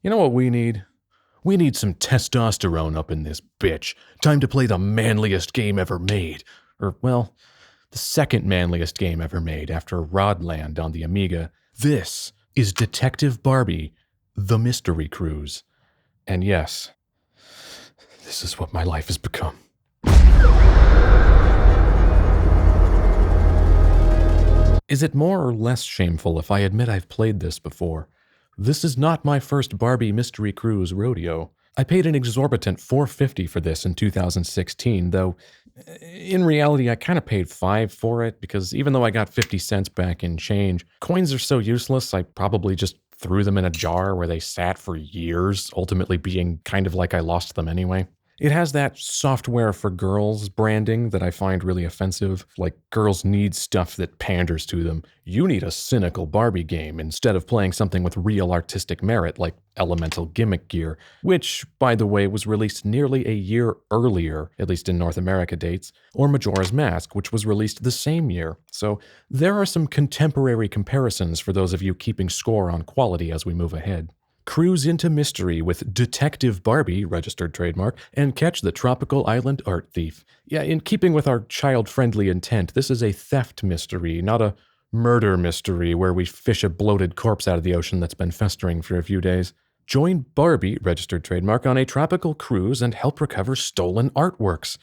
You know what we need? We need some testosterone up in this bitch. Time to play the manliest game ever made. Or, well, the second manliest game ever made after Rodland on the Amiga. This is Detective Barbie, The Mystery Cruise. And yes, this is what my life has become. Is it more or less shameful if I admit I've played this before? This is not my first Barbie Mystery Cruise rodeo. I paid an exorbitant $4.50 for this in 2016, though in reality I kind of paid $5 for it because even though I got 50 cents back in change, coins are so useless I probably just threw them in a jar where they sat for years, ultimately being kind of like I lost them anyway. It has that software for girls branding that I find really offensive. Like, girls need stuff that panders to them. You need a cynical Barbie game instead of playing something with real artistic merit like Elemental Gimmick Gear, which, by the way, was released nearly a year earlier, at least in North America dates, or Majora's Mask, which was released the same year. So there are some contemporary comparisons for those of you keeping score on quality as we move ahead. Cruise into mystery with Detective Barbie, registered trademark, and catch the tropical island art thief. Yeah, in keeping with our child-friendly intent, this is a theft mystery, not a murder mystery where we fish a bloated corpse out of the ocean that's been festering for a few days. Join Barbie, registered trademark, on a tropical cruise and help recover stolen artworks.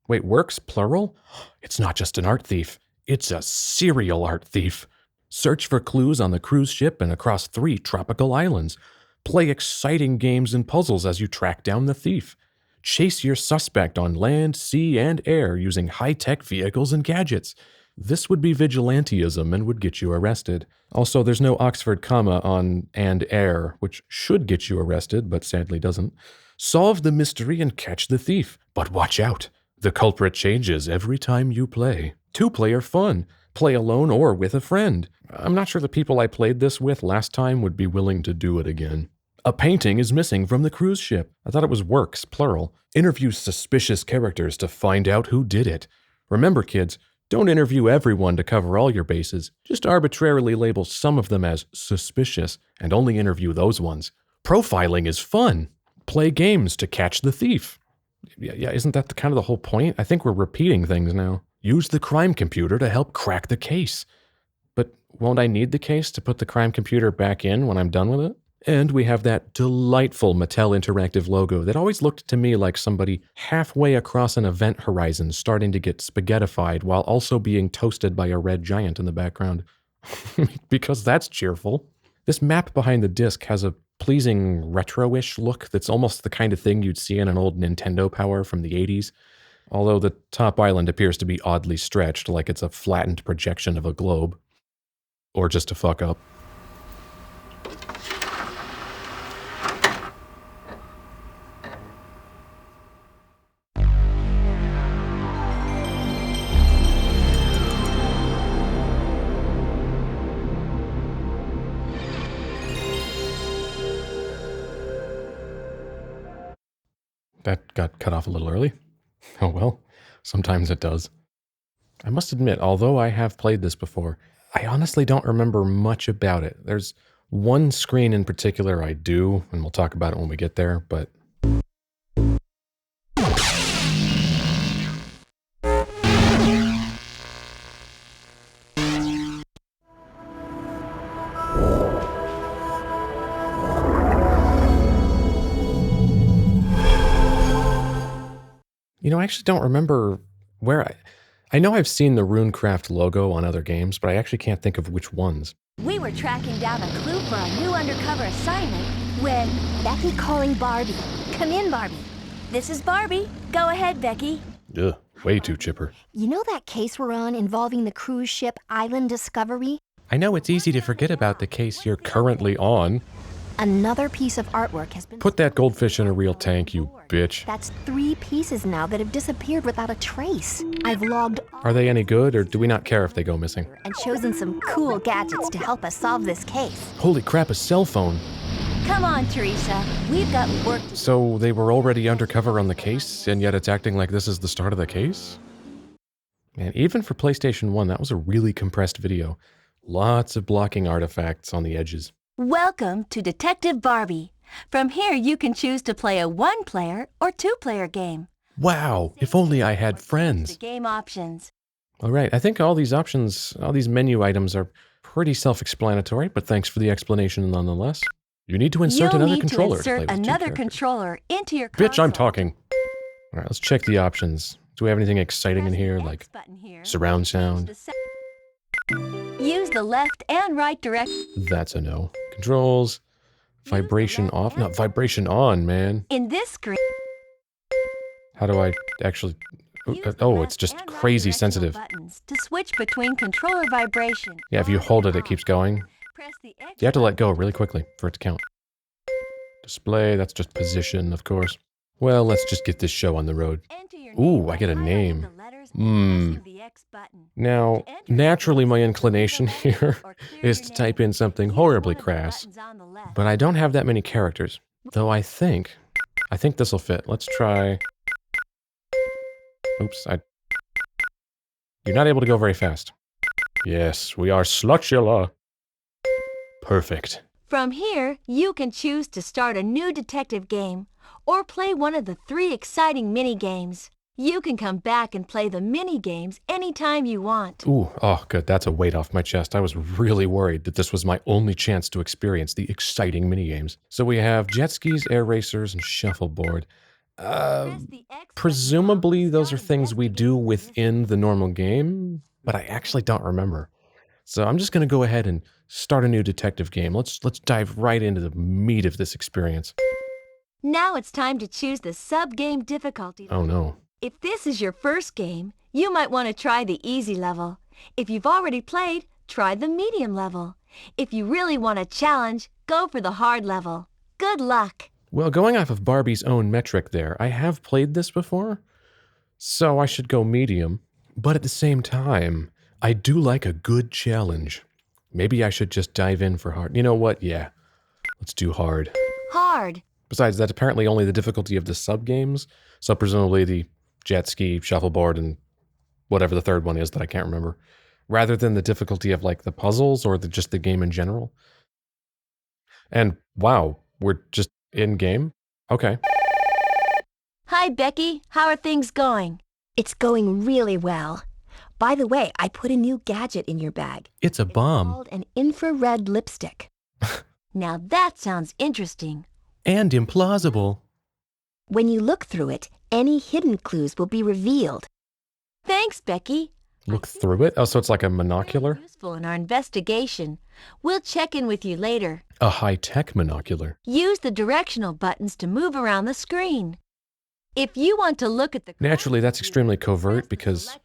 Wait, works, plural? It's not just an art thief. It's a serial art thief. Search for clues on the cruise ship and across 3 tropical islands. Play exciting games and puzzles as you track down the thief. Chase your suspect on land, sea, and air using high-tech vehicles and gadgets. This would be vigilantism and would get you arrested. Also, there's no Oxford comma on and air, which should get you arrested, but sadly doesn't. Solve the mystery and catch the thief. But watch out. The culprit changes every time you play. 2-player fun. Play alone or with a friend. I'm not sure the people I played this with last time would be willing to do it again. A painting is missing from the cruise ship. I thought it was works, plural. Interview suspicious characters to find out who did it. Remember, kids, don't interview everyone to cover all your bases. Just arbitrarily label some of them as suspicious and only interview those ones. Profiling is fun. Play games to catch the thief. Yeah, isn't that kind of the whole point? I think we're repeating things now. Use the crime computer to help crack the case. But won't I need the case to put the crime computer back in when I'm done with it? And we have that delightful Mattel Interactive logo that always looked to me like somebody halfway across an event horizon starting to get spaghettified while also being toasted by a red giant in the background. Because that's cheerful. This map behind the disc has a pleasing retro-ish look that's almost the kind of thing you'd see in an old Nintendo Power from the 80s. Although the top island appears to be oddly stretched, like it's a flattened projection of a globe. Or just a fuck up. That got cut off a little early. Oh well, sometimes it does. I must admit, although I have played this before, I honestly don't remember much about it. There's one screen in particular I do, and we'll talk about it when we get there, but... You know, I actually don't remember where I know I've seen the Runecraft logo on other games, but I actually can't think of which ones. We were tracking down a clue for a new undercover assignment when Becky calling Barbie. Come in, Barbie. This is Barbie. Go ahead, Becky. Ugh, way too chipper. You know that case we're on involving the cruise ship Island Discovery? I know it's easy to forget about the case you're currently on. Another piece of artwork has been... Put that goldfish in a real tank, you bitch. That's 3 pieces now that have disappeared without a trace. I've logged... Are they any good, or do we not care if they go missing? ...and chosen some cool gadgets to help us solve this case. Holy crap, a cell phone. Come on, Teresa. We've got work to do. So they were already undercover on the case, and yet it's acting like this is the start of the case? Man, even for PlayStation 1, that was a really compressed video. Lots of blocking artifacts on the edges. Welcome to Detective Barbie. From here, you can choose to play a one-player or two-player game. Wow, if only I had Change the friends. game options. All right, I think all these options, all these menu items are pretty self-explanatory, but thanks for the explanation nonetheless. You need to insert You'll another need to controller to insert play with two another characters. controller into your console. Bitch, I'm talking. All right, let's check the options. Do we have anything exciting in Press the here, X like button here surround to change sound? the Use the left and right direction. That's a no. Controls, vibration left off? and No, right vibration on, man. In this screen, How do I actually... use the Oh, left it's just and right crazy directional sensitive. buttons to switch between controller vibration. Yeah, if you on hold and it, it off. keeps going. Press the X You have to let go button. really quickly for it to count. Display, that's just position, of course. Well, let's just get this show on the road. Enter your Ooh, name I by get a highlighting name. the letters and pressing the X button. Now, To enter naturally my it, inclination leave a here message or clear is your to name. type in something Use horribly one of the crass. buttons on the left. But I don't have that many characters. Though I think this will fit. Let's try... Oops, You're not able to go very fast. Yes, we are slutula. Perfect. From here, you can choose to start a new detective game or play one of the 3 exciting mini-games. You can come back and play the mini-games anytime you want. Ooh, oh good, that's a weight off my chest. I was really worried that this was my only chance to experience the exciting minigames. So we have jet skis, air racers, and shuffleboard. Press the X button Presumably to those start are things we do investigating the within the normal game, but I actually don't remember. So I'm just gonna go ahead and start a new detective game. Let's dive right into the meat of this experience. Now it's time to choose the sub-game difficulty. Oh no. If this is your first game, you might want to try the easy level. If you've already played, try the medium level. If you really want a challenge, go for the hard level. Good luck! Well, going off of Barbie's own metric there, I have played this before, so I should go medium. But at the same time, I do like a good challenge. Maybe I should just dive in for hard. You know what? Yeah, let's do hard. Hard. Besides, that's apparently only the difficulty of the sub-games, so presumably the jet ski, shuffleboard, and whatever the third one is that I can't remember, rather than the difficulty of like the puzzles or just the game in general. And wow, we're just in game? Okay. Hi, Becky. How are things going? It's going really well. By the way, I put a new gadget in your bag. It's a bomb. Called an infrared lipstick. Now that sounds interesting. And implausible. When you look through it, any hidden clues will be revealed. Thanks, Becky. Look through it? Oh, so it's like a monocular? Very useful in our investigation. We'll check in with you later. A high-tech monocular. Use the directional buttons to move around the screen. If you want to look at the Naturally, that's extremely covert because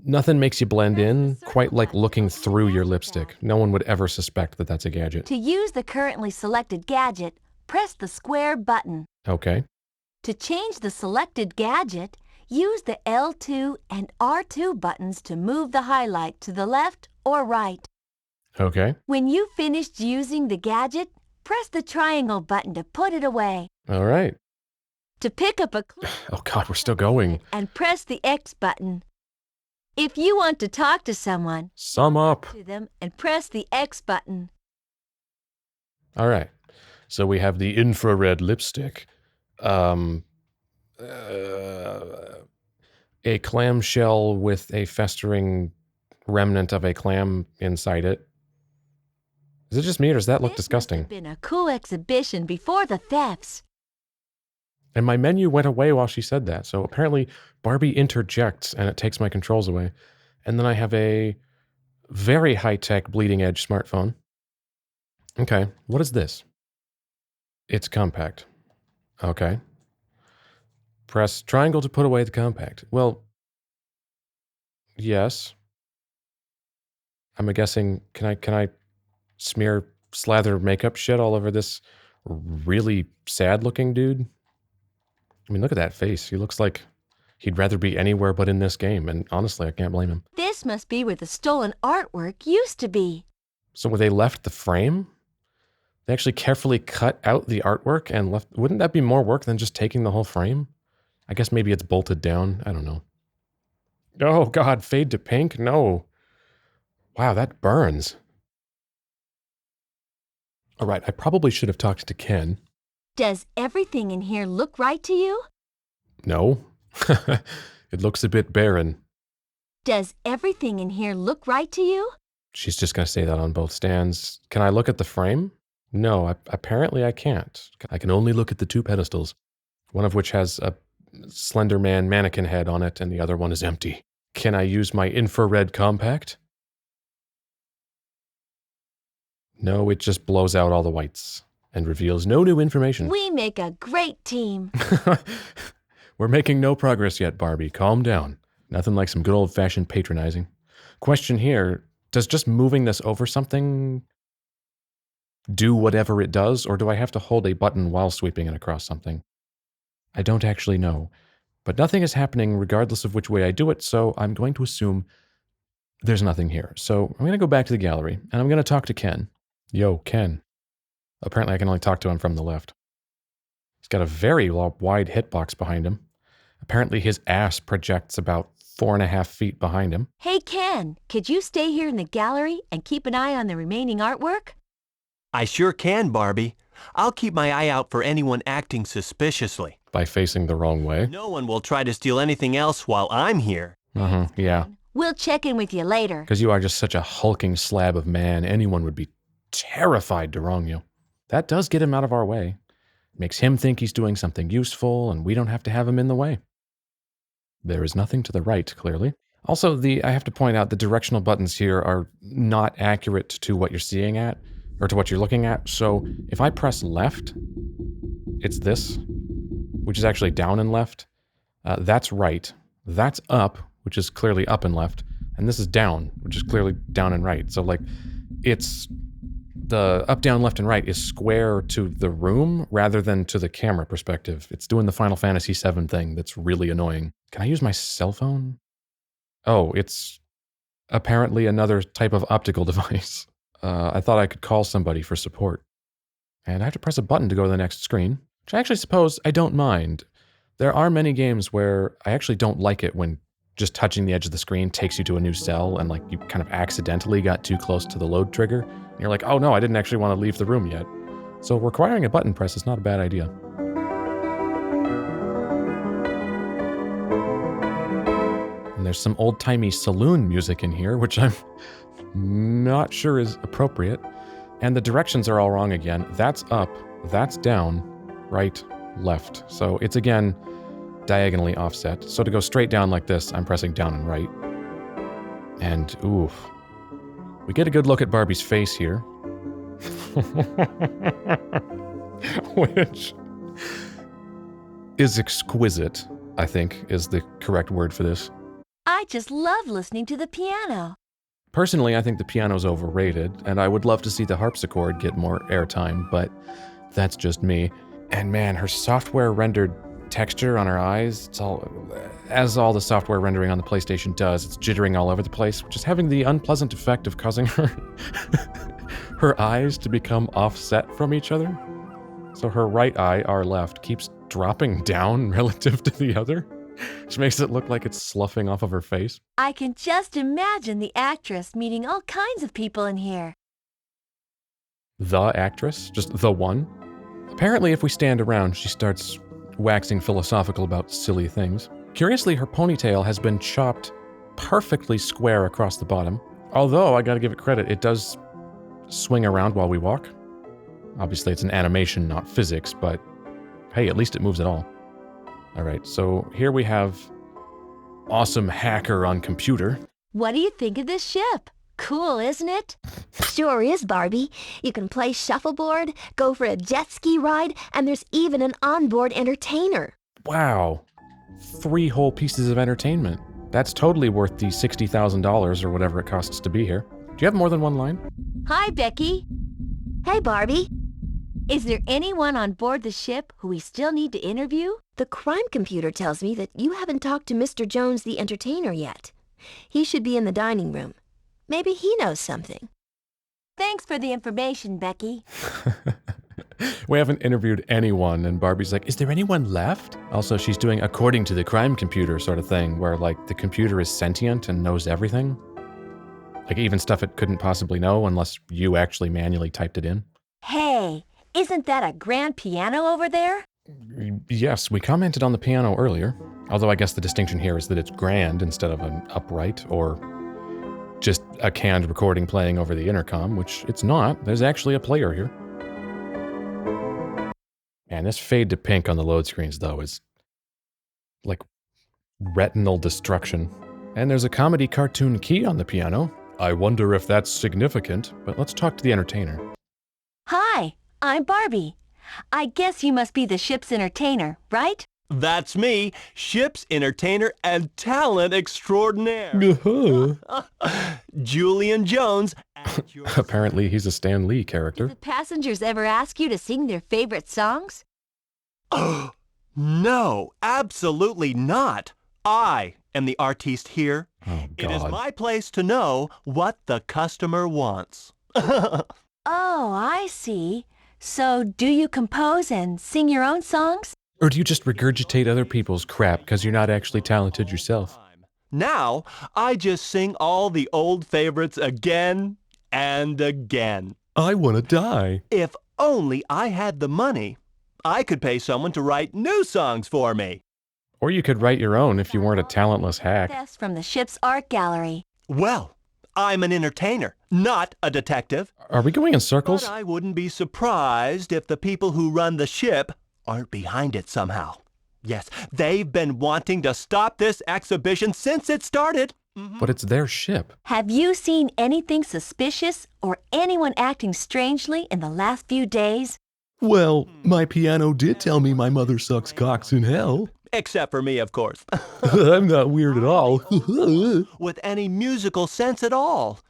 nothing makes you blend in quite like looking through your lipstick. No one would ever suspect that that's a gadget. To use the currently selected gadget, press the square button. Okay. To change the selected gadget, use the L2 and R2 buttons to move the highlight to the left or right. Okay. When you've finished using the gadget, press the triangle button to put it away. All right. To pick up a clue, Oh God, we're still going. and press the X button. If you want to talk to someone, Sum up. to them and press the X button. All right. So we have the infrared lipstick. A clamshell with a festering remnant of a clam inside it. Is it just me or does that look This disgusting? must have been a cool exhibition before the thefts. And my menu went away while she said that. So apparently Barbie interjects and it takes my controls away. And then I have a very high-tech bleeding edge smartphone. Okay, what is this? It's compact. Okay. Press triangle to put away the compact. Well, yes. I'm guessing, can I slather makeup shit all over this really sad-looking dude? I mean, look at that face. He looks like he'd rather be anywhere but in this game, and honestly, I can't blame him. This must be where the stolen artwork used to be. So when they left the frame, they actually carefully cut out the artwork and left... Wouldn't that be more work than just taking the whole frame? I guess maybe it's bolted down. I don't know. Oh, God, fade to pink? No. Wow, that burns. All right, I probably should have talked to Ken. Does everything in here look right to you? No. It looks a bit barren. Does everything in here look right to you? She's just going to say that on both stands. Can I look at the frame? No, apparently I can't. I can only look at the two pedestals, one of which has a Slender Man mannequin head on it, and the other one is empty. Can I use my infrared compact? No, it just blows out all the whites and reveals no new information. We make a great team. We're making no progress yet, Barbie. Calm down. Nothing like some good old-fashioned patronizing. Question here, does just moving this over something do whatever it does, or do I have to hold a button while sweeping it across something? I don't actually know. But nothing is happening regardless of which way I do it, so I'm going to assume there's nothing here. So I'm going to go back to the gallery, and I'm going to talk to Ken. Yo, Ken. Apparently I can only talk to him from the left. He's got a very wide hitbox behind him. Apparently his ass projects about 4.5 feet behind him. Hey, Ken, could you stay here in the gallery and keep an eye on the remaining artwork? I sure can, Barbie. I'll keep my eye out for anyone acting suspiciously. By facing the wrong way. No one will try to steal anything else while I'm here. Yeah. We'll check in with you later. Because you are just such a hulking slab of man, anyone would be terrified to wrong you. That does get him out of our way. Makes him think he's doing something useful, and we don't have to have him in the way. There is nothing to the right, clearly. Also, I have to point out the directional buttons here are not accurate to what you're seeing at, or to what you're looking at. So if I press left, it's this, which is actually down and left. That's right. That's up, which is clearly up and left. And this is down, which is clearly down and right. So like, it's the up, down, left, and right is square to the room rather than to the camera perspective. It's doing the Final Fantasy VII thing that's really annoying. Can I use my cell phone? Oh, it's apparently another type of optical device. I thought I could call somebody for support. And I have to press a button to go to the next screen, which I actually suppose I don't mind. There are many games where I actually don't like it when just touching the edge of the screen takes you to a new cell and like you kind of accidentally got too close to the load trigger. And you're like, oh no, I didn't actually want to leave the room yet. So requiring a button press is not a bad idea. And there's some old-timey saloon music in here, which I'm not sure is appropriate. And the directions are all wrong again. That's up, that's down, right, left. So it's again diagonally offset. So to go straight down like this, I'm pressing down and right. And oof. We get a good look at Barbie's face here. Which is exquisite, I think, is the correct word for this. I just love listening to the piano. Personally, I think the piano's overrated, and I would love to see the harpsichord get more airtime, but that's just me. And man, her software-rendered texture on her eyes, it's all, as all the software rendering on the PlayStation does, it's jittering all over the place, which is having the unpleasant effect of causing her eyes to become offset from each other. So her right eye, our left, keeps dropping down relative to the other, which makes it look like it's sloughing off of her face. I can just imagine the actress meeting all kinds of people in here. The actress? Just the one? Apparently, if we stand around, she starts waxing philosophical about silly things. Curiously, her ponytail has been chopped perfectly square across the bottom. Although, I gotta give it credit, it does swing around while we walk. Obviously, it's an animation, not physics, but hey, at least it moves at all. Alright, so here we have awesome hacker on computer. What do you think of this ship? Cool, isn't it? Sure is, Barbie. You can play shuffleboard, go for a jet ski ride, and there's even an onboard entertainer. Wow. 3 whole pieces of entertainment. That's totally worth the $60,000 or whatever it costs to be here. Do you have more than one line? Hi, Becky. Hey, Barbie. Is there anyone on board the ship who we still need to interview? The crime computer tells me that you haven't talked to Mr. Jones the entertainer yet. He should be in the dining room. Maybe he knows something. Thanks for the information, Becky. We haven't interviewed anyone, and Barbie's like, is there anyone left? Also, she's doing according to the crime computer sort of thing, where like the computer is sentient and knows everything. Like even stuff it couldn't possibly know unless you actually manually typed it in. Hey, Isn't that a grand piano over there? Yes, we commented on the piano earlier. Although I guess the distinction here is that it's grand instead of an upright or just a canned recording playing over the intercom, which it's not. There's actually a player here. Man, this fade to pink on the load screens, though, is like retinal destruction. And there's a comedy cartoon key on the piano. I wonder if that's significant, but let's talk to the entertainer. Hi, I'm Barbie. I guess you must be the ship's entertainer, right? That's me, ship's entertainer and talent extraordinaire. Julian Jones. At your Apparently, he's a Stan Lee Do character. the passengers ever ask you to sing their favorite songs? No, absolutely not. I am the artiste here. Oh, It is God. my place to know what the customer wants. Oh, I see. So do you compose and sing your own songs? Or do you just regurgitate other people's crap because you're not actually talented yourself? Now, I just sing all the old favorites again and again. I want to die. If only I had the money, I could pay someone to write new songs for me. Or you could write your own if you weren't a talentless hack. Best from the ship's art gallery. Well, I'm an entertainer, not a detective. Are we going in circles? But I wouldn't be surprised if the people who run the ship aren't behind it somehow. Yes, they've been wanting to stop this exhibition since it started. But it's their ship. Have you seen anything suspicious or anyone acting strangely in the last few days? Well, my piano did tell me my mother sucks cocks in hell. Except for me, of course. I'm not weird at all. With any musical sense at all.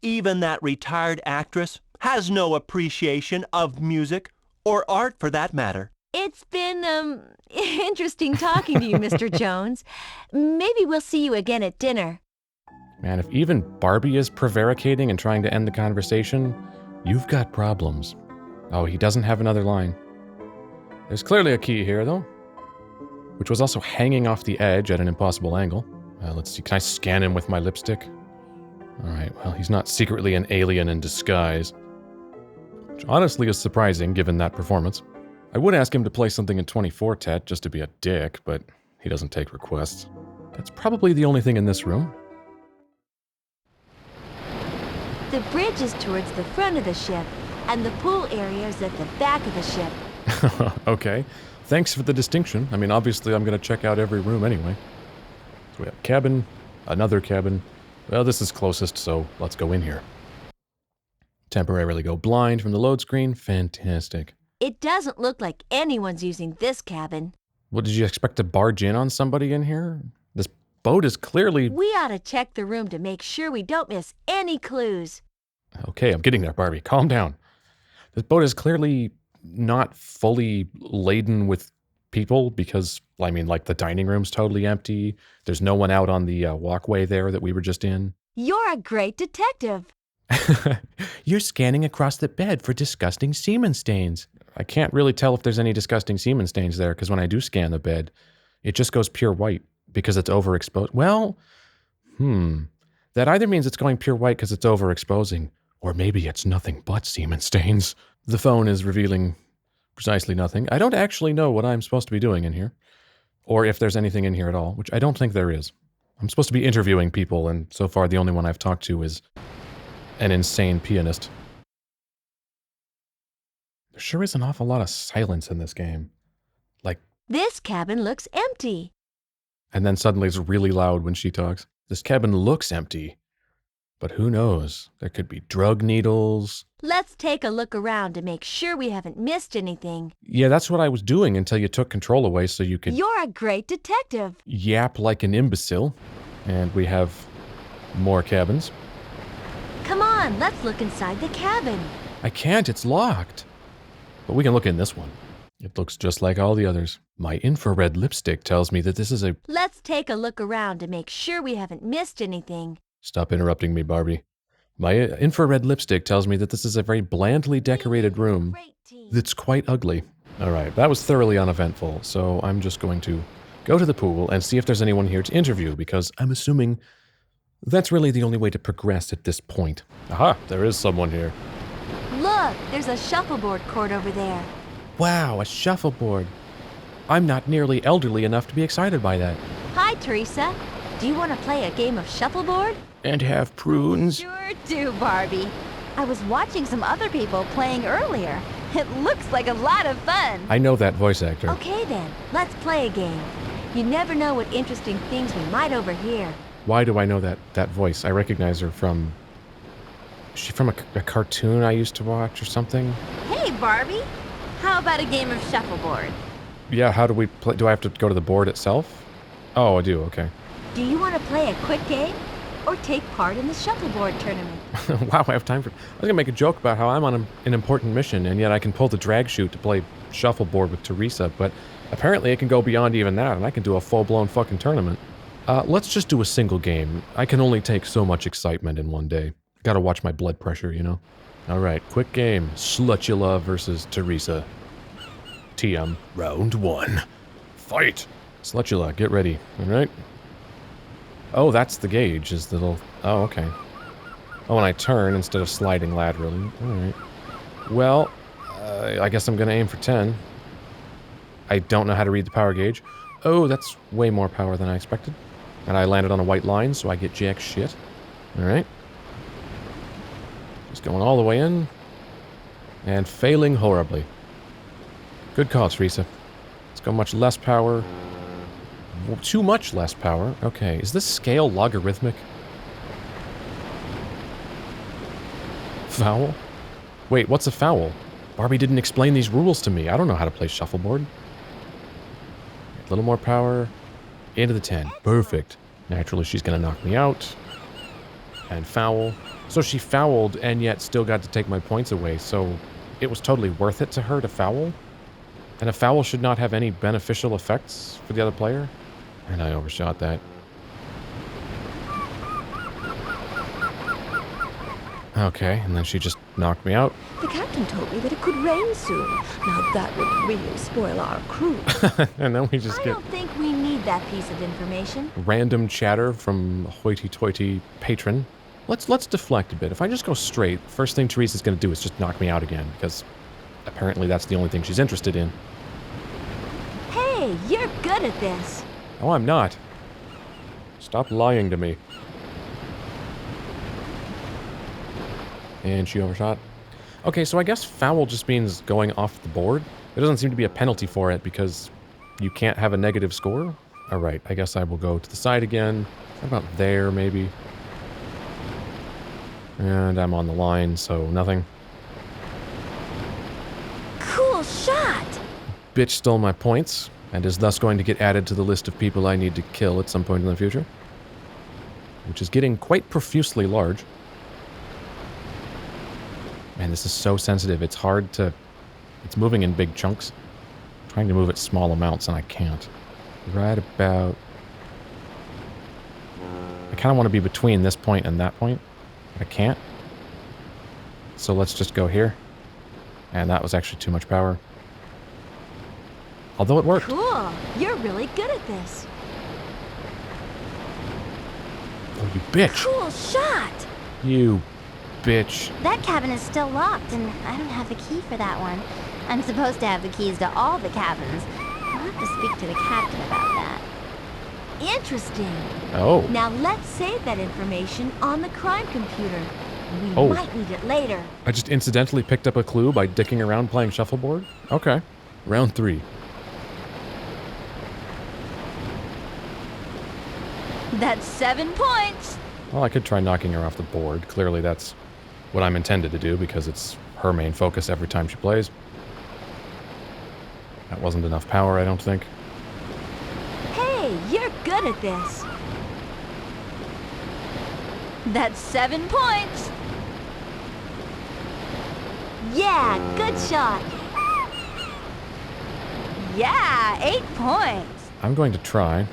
Even that retired actress has no appreciation of music, or art for that matter. It's been, interesting talking to you, Mr. Jones. Maybe we'll see you again at dinner. Man, if even Barbie is prevaricating and trying to end the conversation, you've got problems. Oh, he doesn't have another line. There's clearly a key here, though, which was also hanging off the edge at an impossible angle. Let's see, can I scan him with my lipstick? All right, well, he's not secretly an alien in disguise, which honestly is surprising given that performance. I would ask him to play something in 24-tet just to be a dick, but he doesn't take requests. That's probably the only thing in this room. The bridge is towards the front of the ship, and the pool area is at the back of the ship. Okay, thanks for the distinction. I mean, obviously I'm going to check out every room anyway. So we have cabin, another cabin. Well, this is closest, so let's go in here. Temporarily go blind from the load screen. Fantastic. It doesn't look like anyone's using this cabin. What, did you expect to barge in on somebody in here? This boat is clearly... We ought to check the room to make sure we don't miss any clues. Okay, I'm getting there, Barbie. Calm down. This boat is clearly not fully laden with people because, I mean, like the dining room's totally empty. There's no one out on the walkway there that we were just in. You're a great detective. You're scanning across the bed for disgusting semen stains. I can't really tell if there's any disgusting semen stains there because when I do scan the bed, it just goes pure white because it's overexposed. Well, that either means it's going pure white because it's overexposing, or maybe it's nothing but semen stains. The phone is revealing precisely nothing. I don't actually know what I'm supposed to be doing in here, or if there's anything in here at all, which I don't think there is. I'm supposed to be interviewing people, and so far the only one I've talked to is an insane pianist. There sure is an awful lot of silence in this game. Like, This cabin looks empty. and then suddenly it's really loud when she talks. This cabin looks empty, but who knows? There could be drug needles. Let's take a look around to make sure we haven't missed anything. Yeah, that's what I was doing until you took control away so you could You're a great detective. yap like an imbecile. And we have more cabins. Come on, let's look inside the cabin. I can't, it's locked. But we can look in this one. It looks just like all the others. My infrared lipstick tells me that this is a... Let's take a look around to make sure we haven't missed anything. Stop interrupting me, Barbie. My infrared lipstick tells me that this is a very blandly decorated room Great team. that's quite ugly. All right, that was thoroughly uneventful, so I'm just going to go to the pool and see if there's anyone here to interview, because I'm assuming that's really the only way to progress at this point. Aha, there is someone here. Look, Look, there's a shuffleboard court over there. Wow, a shuffleboard. I'm not nearly elderly enough to be excited by that. Hi, Teresa. Do you want to play a game of shuffleboard? And have prunes? Sure do, Barbie. I was watching some other people playing earlier. It looks like a lot of fun. I know that voice actor. Okay then, let's play a game. You never know what interesting things we might overhear. Why do I know that voice? I recognize her from... Is she from a cartoon I used to watch or something? Hey, Barbie. How about a game of shuffleboard? Yeah, how do we play? Do I have to go to the board itself? Oh, I do, okay. Do you want to play a quick game or take part in the shuffleboard tournament? Wow, I have time for... I was going to make a joke about how I'm on an important mission, and yet I can pull the drag chute to play shuffleboard with Teresa, but apparently it can go beyond even that, and I can do a full-blown fucking tournament. Let's just do a single game. I can only take so much excitement in one day. Gotta watch my blood pressure, you know? Alright, quick game. Slutula versus Teresa. TM. Round 1. Fight! Slutula, get ready. Alright? Oh, that's the gauge, is the little... Oh, okay. Oh, and I turn instead of sliding laterally. Alright. Well, I guess I'm gonna aim for 10. I don't know how to read the power gauge. Oh, that's way more power than I expected. And I landed on a white line, so I get jack shit. Alright. Just going all the way in. And failing horribly. Good call, Teresa. Let's go much less power. Too much less power. Okay, is this scale logarithmic? Foul? Wait, what's a foul? Barbie didn't explain these rules to me. I don't know how to play shuffleboard. A little more power. Into the 10. Perfect. Naturally, she's gonna knock me out. And foul. So she fouled and yet still got to take my points away, so it was totally worth it to her to foul? And a foul should not have any beneficial effects for the other player? And I overshot that. Okay, and then she just knocked me out. The captain told me that it could rain soon. Now that would really spoil our cruise. And then we just I get don't think we need that piece of information. random chatter from hoity-toity patron. Let's deflect a bit. If I just go straight, first thing Teresa's gonna do is just knock me out again, because apparently that's the only thing she's interested in. Hey, you're good at this. Oh, I'm not. Stop lying to me. And she overshot. Okay, so I guess foul just means going off the board. There doesn't seem to be a penalty for it because you can't have a negative score. Alright, I guess I will go to the side again. How about there, maybe? And I'm on the line, so nothing. Cool shot! Bitch stole my points, and is thus going to get added to the list of people I need to kill at some point in the future. Which is getting quite profusely large. Man, this is so sensitive. It's hard to... It's moving in big chunks. I'm trying to move it small amounts, and I can't. Right about... I kind of want to be between this point and that point. I can't. So let's just go here. And that was actually too much power. Although it worked. Cool. You're really good at this. Oh, you bitch. Cool shot! You bitch. That cabin is still locked, and I don't have the key for that one. I'm supposed to have the keys to all the cabins. I'll have to speak to the captain about that. Interesting. Oh. Now let's save that information on the crime computer. We Oh. might need it later. I just incidentally picked up a clue by dicking around playing shuffleboard? Okay. Round 3. That's 7 points. Well, I could try knocking her off the board. Clearly that's what I'm intended to do because it's her main focus every time she plays. That wasn't enough power, I don't think. Hey, you're good at this. That's 7 points. Yeah, good shot. Yeah, 8 points. I'm going to try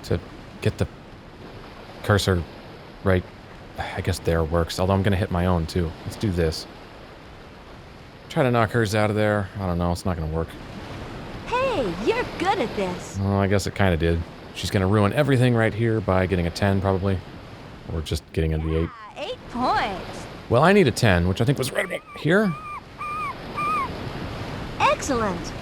to get the cursor right. I guess there works, although I'm going to hit my own too. Let's do this. Try to knock hers out of there. I don't know, it's not going to work. Hey, you're good at this. Well, I guess it kind of did. She's going to ruin everything right here by getting a 10 probably. Or just getting into the 8. Yeah, 8 points. Well, I need a 10, which I think was right about here. Excellent!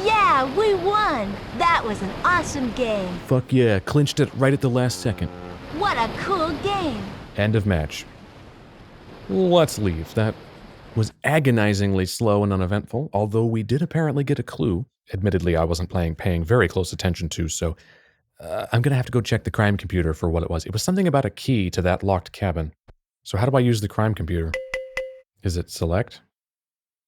Yeah, we won! That was an awesome game. Fuck yeah, clinched it right at the last second. What a cool game! End of match. Let's leave. That was agonizingly slow and uneventful, although we did apparently get a clue. Admittedly, I wasn't paying very close attention to, so I'm gonna have to go check the crime computer for what it was. It was something about a key to that locked cabin. So how do I use the crime computer? Is it select?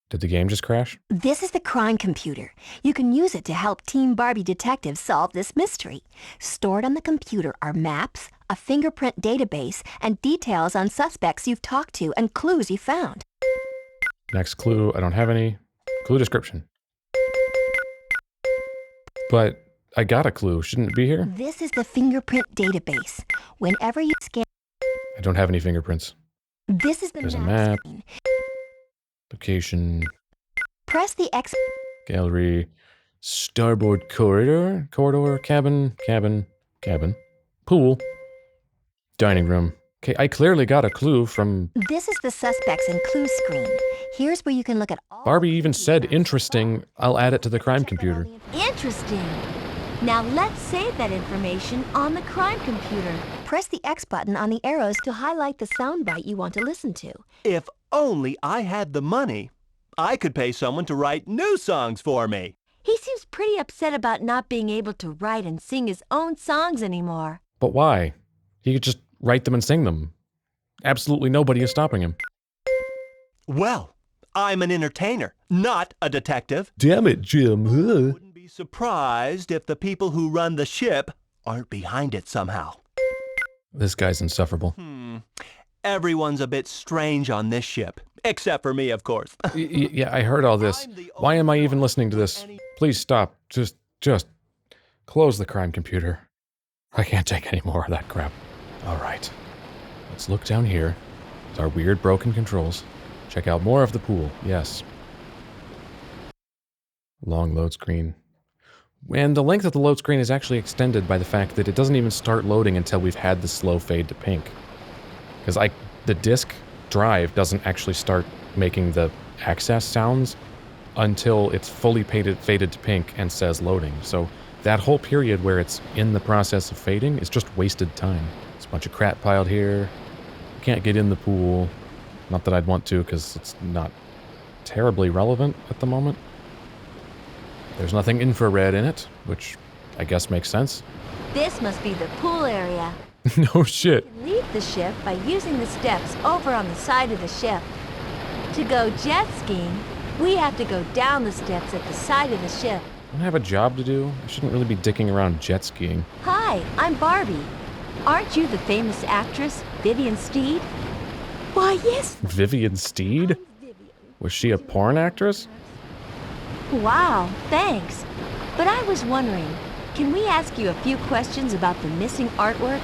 Did the game just crash? This is the crime computer. You can use it to help Team Barbie detectives solve this mystery. Stored on the computer are maps, a fingerprint database, and details on suspects you've talked to and clues you found. Next clue, I don't have any. Clue description. But I got a clue. Shouldn't it be here? This is the fingerprint database. Whenever you scan... I don't have any fingerprints. This is the There's a map map. screen. Location, Press the X... gallery, starboard corridor, cabin, pool, dining room. Okay, I clearly got a clue from... This is the suspects and clues screen. Here's where you can look at all... Barbie even said interesting. I'll add it to the crime computer. Interesting. Now let's save that information on the crime computer. Press the X button on the arrows to highlight the soundbite you want to listen to. If only I had the money, I could pay someone to write new songs for me. He seems pretty upset about not being able to write and sing his own songs anymore. But why? He could just write them and sing them. Absolutely nobody is stopping him. Well, I'm an entertainer, not a detective. Damn it, Jim. Wouldn't be surprised if the people who run the ship aren't behind it somehow. This guy's insufferable. Everyone's a bit strange on this ship, except for me, of course. Yeah, I heard all this. Why am I even listening to this? Please stop. Just close the crime computer. I can't take any more of that crap. All right. Let's look down here. It's our weird broken controls. Check out more of the pool. Yes. Long load screen. And the length of the load screen is actually extended by the fact that it doesn't even start loading until we've had the slow fade to pink. Because the disk drive doesn't actually start making the access sounds until it's fully faded to pink and says loading. So that whole period where it's in the process of fading is just wasted time. There's a bunch of crap piled here. Can't get in the pool. Not that I'd want to, because it's not terribly relevant at the moment. There's nothing infrared in it, which I guess makes sense. This must be the pool area. No shit. You can leave the ship by using the steps over on the side of the ship. To go jet skiing, we have to go down the steps at the side of the ship. Don't I have a job to do? I shouldn't really be dicking around jet skiing. Hi, I'm Barbie. Aren't you the famous actress, Vivian Steed? Why, yes. Vivian Steed? Was she a porn actress? Wow, thanks. But I was wondering, can we ask you a few questions about the missing artwork?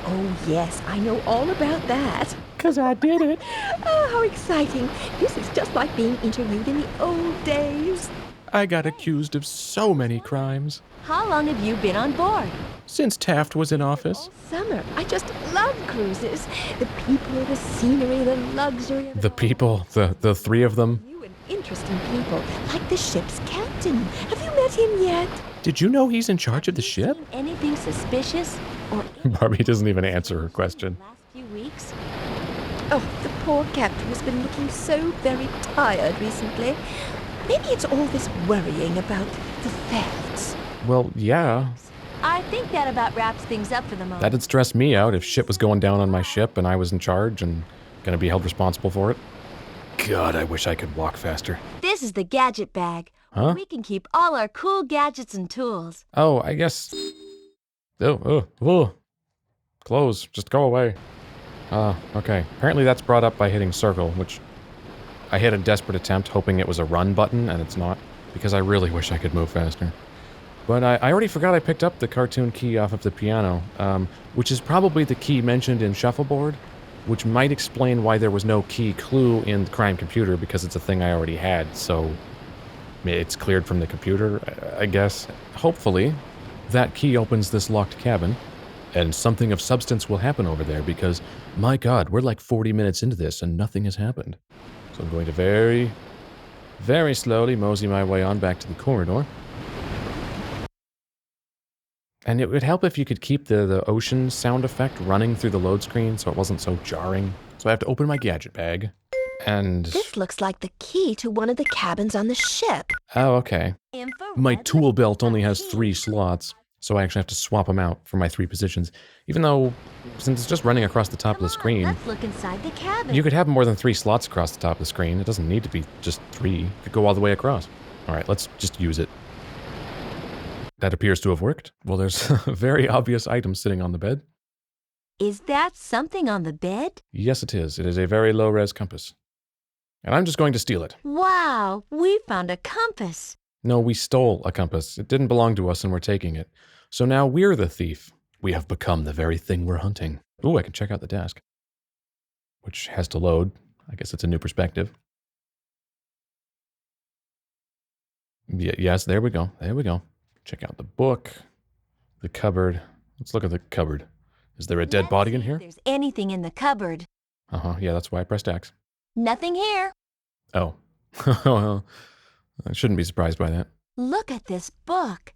Oh, yes, I know all about that. 'Cause I did it. Oh, how exciting. This is just like being interviewed in the old days. I got accused of so many crimes. How long have you been on board? Since Taft was in office. All summer. I just love cruises. The people, the scenery, the luxury. of it The all. people, the three of them. New and interesting people, like the ship's captain. Have you met him yet? Did you know he's in charge of the ship? Seen anything suspicious? Or Barbie doesn't even answer her question. last few weeks? Oh, the poor captain has been looking so very tired recently. Maybe it's all this worrying about the thefts. Well, yeah. I think that about wraps things up for the moment. That'd stress me out if shit was going down on my ship and I was in charge and gonna be held responsible for it. God, I wish I could walk faster. This is the Gadget Bag. Huh? We can keep all our cool gadgets and tools. Oh, I guess... Oh. Close. Just go away. Okay. Apparently that's brought up by hitting circle, which I hit a desperate attempt hoping it was a run button, and it's not, because I really wish I could move faster. But I already forgot I picked up the cartoon key off of the piano, which is probably the key mentioned in Shuffleboard, which might explain why there was no key clue in the crime computer, because it's a thing I already had, so it's cleared from the computer, I guess. Hopefully, that key opens this locked cabin. And something of substance will happen over there because, my God, we're like 40 minutes into this and nothing has happened. So I'm going to very, very slowly mosey my way on back to the corridor. And it would help if you could keep the ocean sound effect running through the load screen so it wasn't so jarring. So I have to open my gadget bag. And... This looks like the key to one of the cabins on the ship. Oh, okay. Infrared My tool belt only has key. 3 slots, so I actually have to swap them out for my 3 positions. Even though, since it's just running across the top of the screen, Let's look inside the cabin. you could have more than 3 slots across the top of the screen. It doesn't need to be just 3. It could go all the way across. All right, let's just use it. That appears to have worked. Well, there's a very obvious item sitting on the bed. Is that something on the bed? Yes, it is. It is a very low-res compass. And I'm just going to steal it. Wow, we found a compass. No, we stole a compass. It didn't belong to us and we're taking it. So now we're the thief. We have become the very thing we're hunting. Ooh, I can check out the desk. Which has to load. I guess it's a new perspective. Yes, there we go. There we go. Check out the book. The cupboard. Let's look at the cupboard. Is there a dead Let's body see in if here? There's anything in the cupboard. Uh-huh, yeah, that's why I pressed X. Nothing here. Oh. Well, I shouldn't be surprised by that. Look at this book.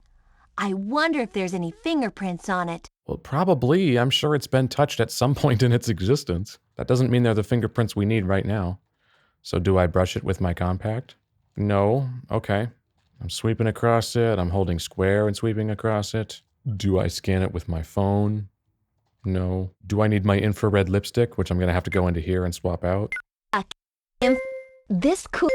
I wonder if there's any fingerprints on it. Well, probably. I'm sure it's been touched at some point in its existence. That doesn't mean they're the fingerprints we need right now. So do I brush it with my compact? No. Okay. I'm sweeping across it. I'm holding square and sweeping across it. Do I scan it with my phone? No. Do I need my infrared lipstick, which I'm going to have to go into here and swap out? This cool...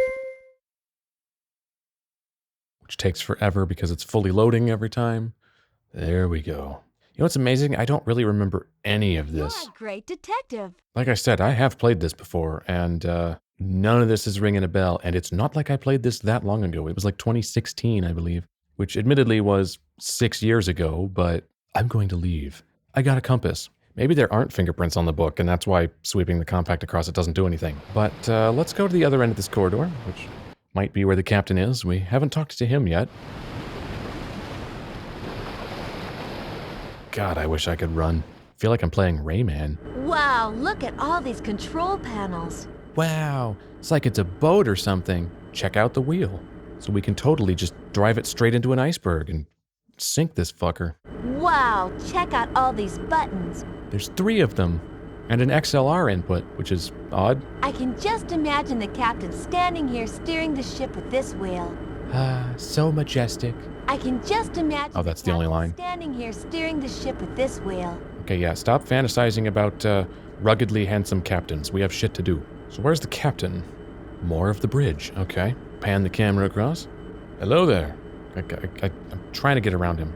Which takes forever because it's fully loading every time. There we go. You know what's amazing? I don't really remember any of this. You're a great detective. Like I said, I have played this before, and none of this is ringing a bell. And it's not like I played this that long ago. It was like 2016, I believe, which admittedly was 6 years ago, but I'm going to leave. I got a compass. Maybe there aren't fingerprints on the book, and that's why sweeping the compact across it doesn't do anything. But let's go to the other end of this corridor, which might be where the captain is. We haven't talked to him yet. God, I wish I could run. I feel like I'm playing Rayman. Wow, look at all these control panels. Wow, it's like it's a boat or something. Check out the wheel. So we can totally just drive it straight into an iceberg and sink this fucker. Wow, check out all these buttons. There's 3 of them, and an XLR input, which is odd. I can just imagine the captain standing here steering the ship with this wheel. Ah, so majestic. I can just imagine Oh, that's the only line. standing here steering the ship with this wheel. Okay, yeah, stop fantasizing about ruggedly handsome captains. We have shit to do. So where's the captain? More of the bridge, okay. Pan the camera across. Hello there. I'm trying to get around him.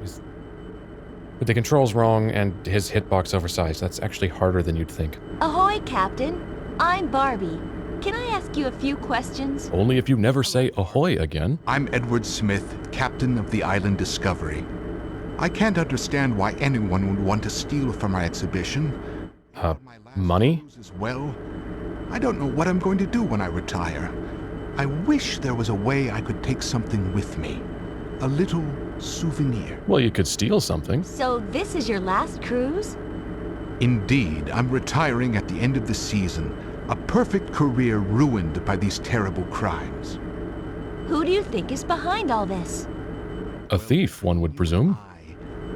With the controls wrong and his hitbox oversized, that's actually harder than you'd think. Ahoy, Captain. I'm Barbie. Can I ask you a few questions? Only if you never say ahoy again. I'm Edward Smith, captain of the island Discovery. I can't understand why anyone would want to steal from our exhibition. My last Money? cruise as well. I don't know what I'm going to do when I retire. I wish there was a way I could take something with me. A little souvenir. Well, you could steal something. So this is your last cruise? Indeed, I'm retiring at the end of the season. A perfect career ruined by these terrible crimes. Who do you think is behind all this? A thief, one would presume.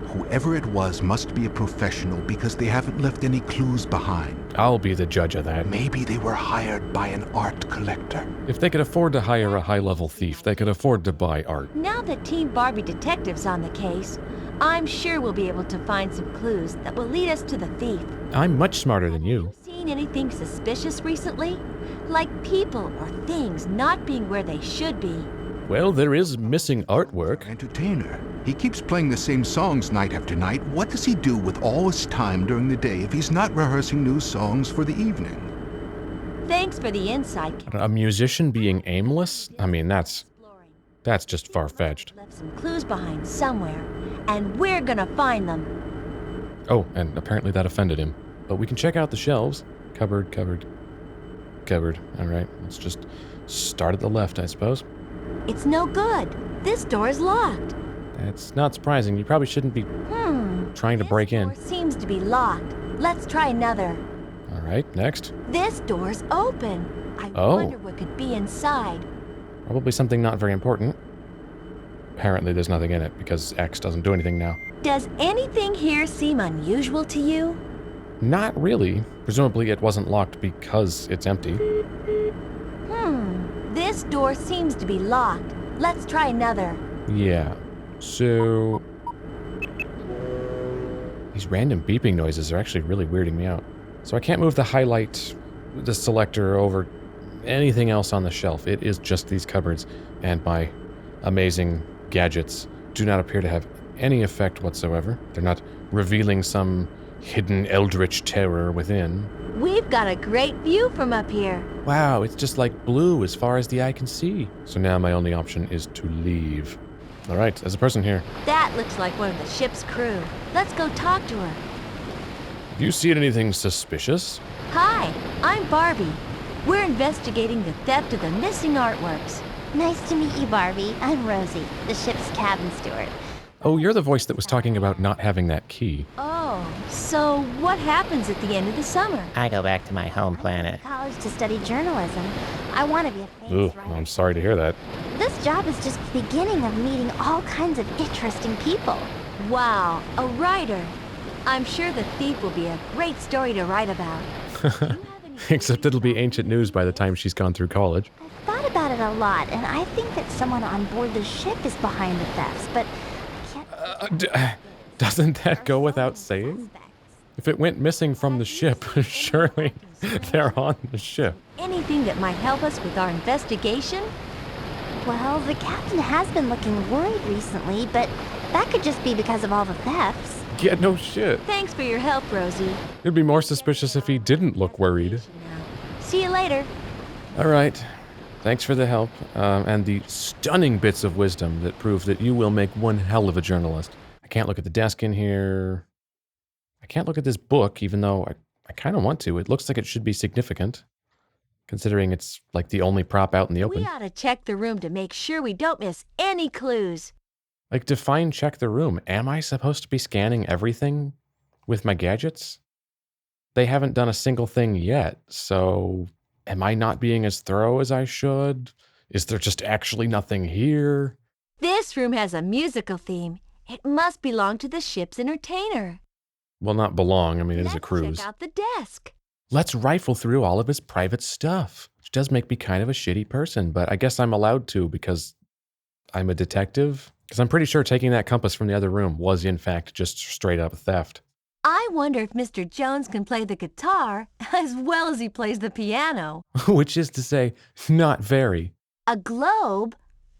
Whoever it was must be a professional because they haven't left any clues behind. I'll be the judge of that. Maybe they were hired by an art collector. If they could afford to hire a high-level thief, they could afford to buy art. Now that Team Barbie Detective's on the case, I'm sure we'll be able to find some clues that will lead us to the thief. I'm much smarter than you. Seen anything suspicious recently? Like people or things not being where they should be? Well, there is missing artwork. Entertainer. He keeps playing the same songs night after night. What does he do with all his time during the day if he's not rehearsing new songs for the evening? Thanks for the insight. A musician being aimless? I mean, that's just far-fetched. Left some clues behind somewhere, and we're gonna find them. Oh, and apparently that offended him. But we can check out the shelves. Cupboard, cupboard, cupboard. All right, let's just start at the left, I suppose. It's no good. This door is locked. That's not surprising. You probably shouldn't be... trying to break in. This door seems to be locked. Let's try another. All right, next. This door's open. I wonder what could be inside. Probably something not very important. Apparently there's nothing in it because X doesn't do anything now. Does anything here seem unusual to you? Not really. Presumably it wasn't locked because it's empty. This door seems to be locked. Let's try another. Yeah. So... these random beeping noises are actually really weirding me out. So I can't move the highlight, the selector over anything else on the shelf. It is just these cupboards, and my amazing gadgets do not appear to have any effect whatsoever. They're not revealing some hidden eldritch terror within. We've got a great view from up here. Wow, it's just like blue as far as the eye can see. So now my only option is to leave. All right, there's a person here. That looks like one of the ship's crew. Let's go talk to her. Have you seen anything suspicious? Hi, I'm Barbie. We're investigating the theft of the missing artworks. Nice to meet you, Barbie. I'm Rosie, the ship's cabin steward. Oh, you're the voice that was talking about not having that key. Oh, so what happens at the end of the summer? I go back to my home planet. College to study journalism. I want to be a Ooh, famous writer. I'm sorry to hear that. This job is just the beginning of meeting all kinds of interesting people. Wow, a writer. I'm sure the thief will be a great story to write about. Except it'll be ancient news by the time she's gone through college. I've thought about it a lot, and I think that someone on board the ship is behind the thefts, but I can't... Doesn't that go without saying? If it went missing from the ship, surely they're on the ship. Anything that might help us with our investigation? Well, the captain has been looking worried recently, but that could just be because of all the thefts. Yeah, no shit. Thanks for your help, Rosie. It'd be more suspicious if he didn't look worried. See you later. All right. Thanks for the help, and the stunning bits of wisdom that prove that you will make one hell of a journalist. I can't look at the desk in here. I can't look at this book, even though I kind of want to. It looks like it should be significant, considering it's like the only prop out in the open. We ought to check the room to make sure we don't miss any clues. Like, define check the room. Am I supposed to be scanning everything with my gadgets? They haven't done a single thing yet, so am I not being as thorough as I should? Is there just actually nothing here? This room has a musical theme. It must belong to the ship's entertainer. Well, not belong. I mean, it is a Let's cruise. check out the desk. Let's rifle through all of his private stuff, which does make me kind of a shitty person, but I guess I'm allowed to because I'm a detective. Because I'm pretty sure taking that compass from the other room was, in fact, just straight up theft. I wonder if Mr. Jones can play the guitar as well as he plays the piano. Which is to say, not very. A globe?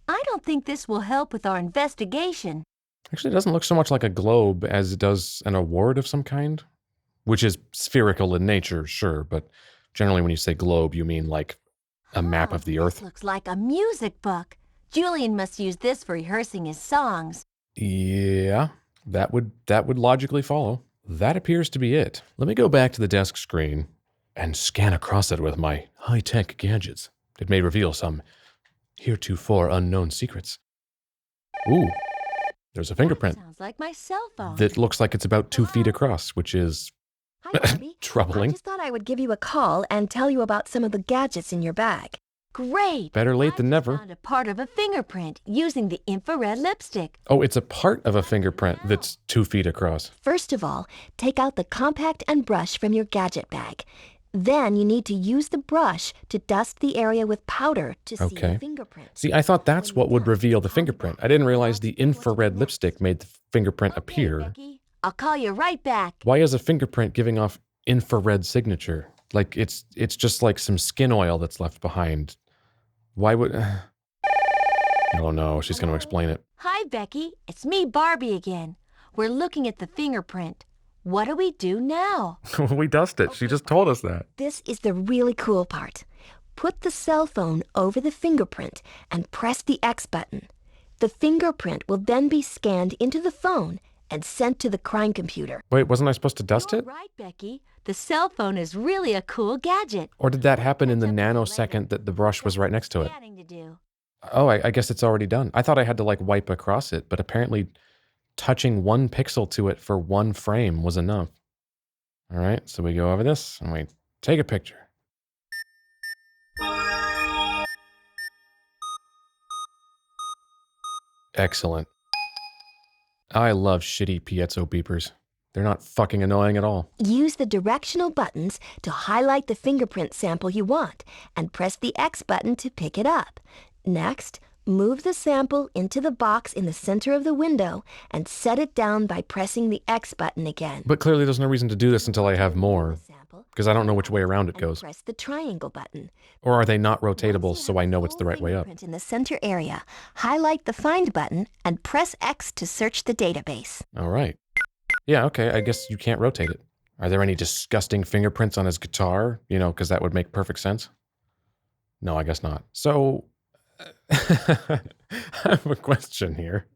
I don't think this will help with our investigation. Actually, it doesn't look so much like a globe as it does an award of some kind. Which is spherical in nature, sure, but generally when you say globe, you mean like a map of the This Earth. looks like a music book. Julian must use this for rehearsing his songs. Yeah, that would logically follow. That appears to be it. Let me go back to the desk screen and scan across it with my high-tech gadgets. It may reveal some heretofore unknown secrets. Ooh, there's a fingerprint Sounds like my cell phone. that looks like it's about 2 feet across, which is Hi, Barbie. troubling. I just thought I would give you a call and tell you about some of the gadgets in your bag. Great. Better late than I just never. found a part of a fingerprint using the infrared lipstick. Oh, it's a part of a fingerprint that's 2 feet across. First of all, take out the compact and brush from your gadget bag. Then you need to use the brush to dust the area with powder to see Okay. the fingerprint. See, I thought that's what would reveal the fingerprint. I didn't realize the infrared lipstick made the fingerprint Okay, appear. Becky, I'll call you right back. Why is a fingerprint giving off infrared signature? Like, it's just like some skin oil that's left behind. Why would... Oh no, she's going to explain it. Hi, Becky. It's me, Barbie, again. We're looking at the fingerprint. What do we do now? We dust it. She just told us that. This is the really cool part. Put the cell phone over the fingerprint and press the X button. The fingerprint will then be scanned into the phone and sent to the crime computer. Wait, wasn't I supposed to dust You're it? right, Becky. The cell phone is really a cool gadget. Or did that happen in the Catch up with you nanosecond later. that the brush was right next to it? Scanning to do. Oh, I guess it's already done. I thought I had to like wipe across it, but apparently touching 1 pixel to it for 1 frame was enough. All right, so we go over this and we take a picture. Excellent. I love shitty piezo beepers. They're not fucking annoying at all. Use the directional buttons to highlight the fingerprint sample you want and press the X button to pick it up. Next, move the sample into the box in the center of the window and set it down by pressing the X button again. But clearly there's no reason to do this until I have more, because I don't know which way around it goes. Press the triangle button. Or are they not rotatable so I know it's the right way up? In the center area, highlight the Find button and press X to search the database. All right. Yeah, okay, I guess you can't rotate it. Are there any disgusting fingerprints on his guitar? You know, because that would make perfect sense. No, I guess not. So, I have a question here.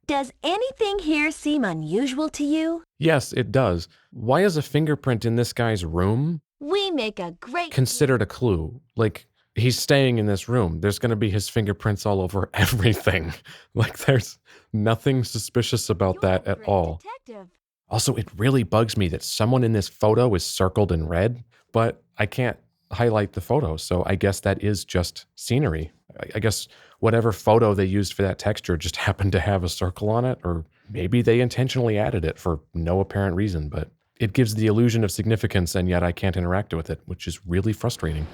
Does anything here seem unusual to you? Yes, it does. Why is a fingerprint in this guy's room We make a great... considered a clue? Like, he's staying in this room. There's going to be his fingerprints all over everything. Like, there's nothing suspicious about that at all. Detective. Also, it really bugs me that someone in this photo is circled in red, but I can't highlight the photo, so I guess that is just scenery. I guess whatever photo they used for that texture just happened to have a circle on it, or maybe they intentionally added it for no apparent reason, but it gives the illusion of significance, and yet I can't interact with it, which is really frustrating.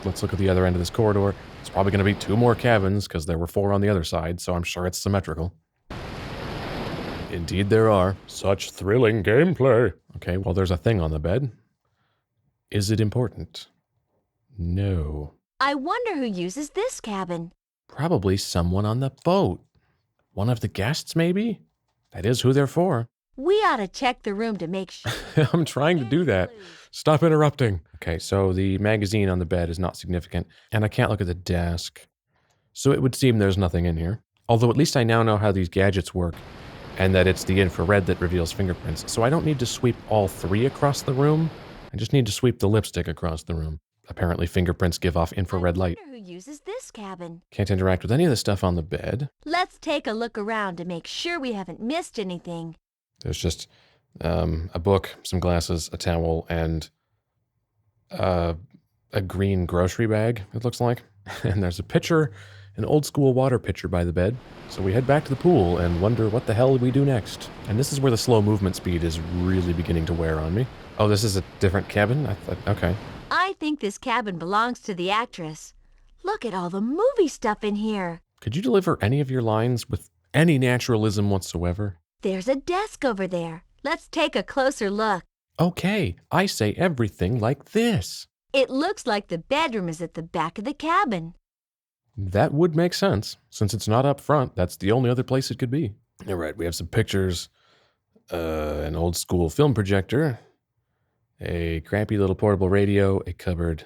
Let's look at the other end of this corridor. It's probably going to be 2 more cabins, because there were 4 on the other side, so I'm sure it's symmetrical. Indeed there are. Such thrilling gameplay. Okay, well, there's a thing on the bed. Is it important? No. I wonder who uses this cabin. Probably someone on the boat. One of the guests, maybe? That is who they're for. We ought to check the room to make sure. I'm trying to do that. Stop interrupting. Okay, so the magazine on the bed is not significant, and I can't look at the desk. So it would seem there's nothing in here. Although at least I now know how these gadgets work, and that it's the infrared that reveals fingerprints. So I don't need to sweep all 3 across the room. I just need to sweep the lipstick across the room. Apparently fingerprints give off infrared light. I wonder who uses this cabin. Can't interact with any of the stuff on the bed. Let's take a look around to make sure we haven't missed anything. There's just a book, some glasses, a towel, and a green grocery bag, it looks like. And there's a pitcher, an old school water pitcher by the bed. So we head back to the pool and wonder what the hell we do next. And this is where the slow movement speed is really beginning to wear on me. Oh, this is a different cabin? Okay. I think this cabin belongs to the actress. Look at all the movie stuff in here. Could you deliver any of your lines with any naturalism whatsoever? There's a desk over there. Let's take a closer look. Okay, I say everything like this. It looks like the bedroom is at the back of the cabin. That would make sense. Since it's not up front, that's the only other place it could be. All right, we have some pictures, an old school film projector, a crappy little portable radio, a cupboard,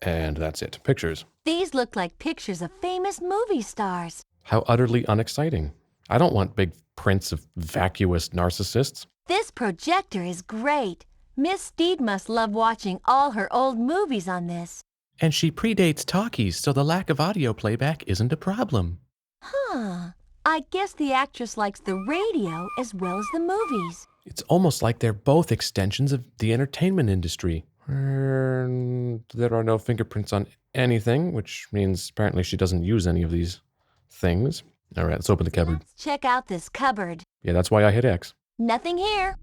and that's it. Pictures. These look like pictures of famous movie stars. How utterly unexciting. I don't want big prints of vacuous narcissists. This projector is great. Miss Steed must love watching all her old movies on this. And she predates talkies, so the lack of audio playback isn't a problem. Huh. I guess the actress likes the radio as well as the movies. It's almost like they're both extensions of the entertainment industry. And there are no fingerprints on anything, which means apparently she doesn't use any of these things. All right, let's open the cupboard. Let's check out this cupboard. Yeah, that's why I hit X. Nothing here.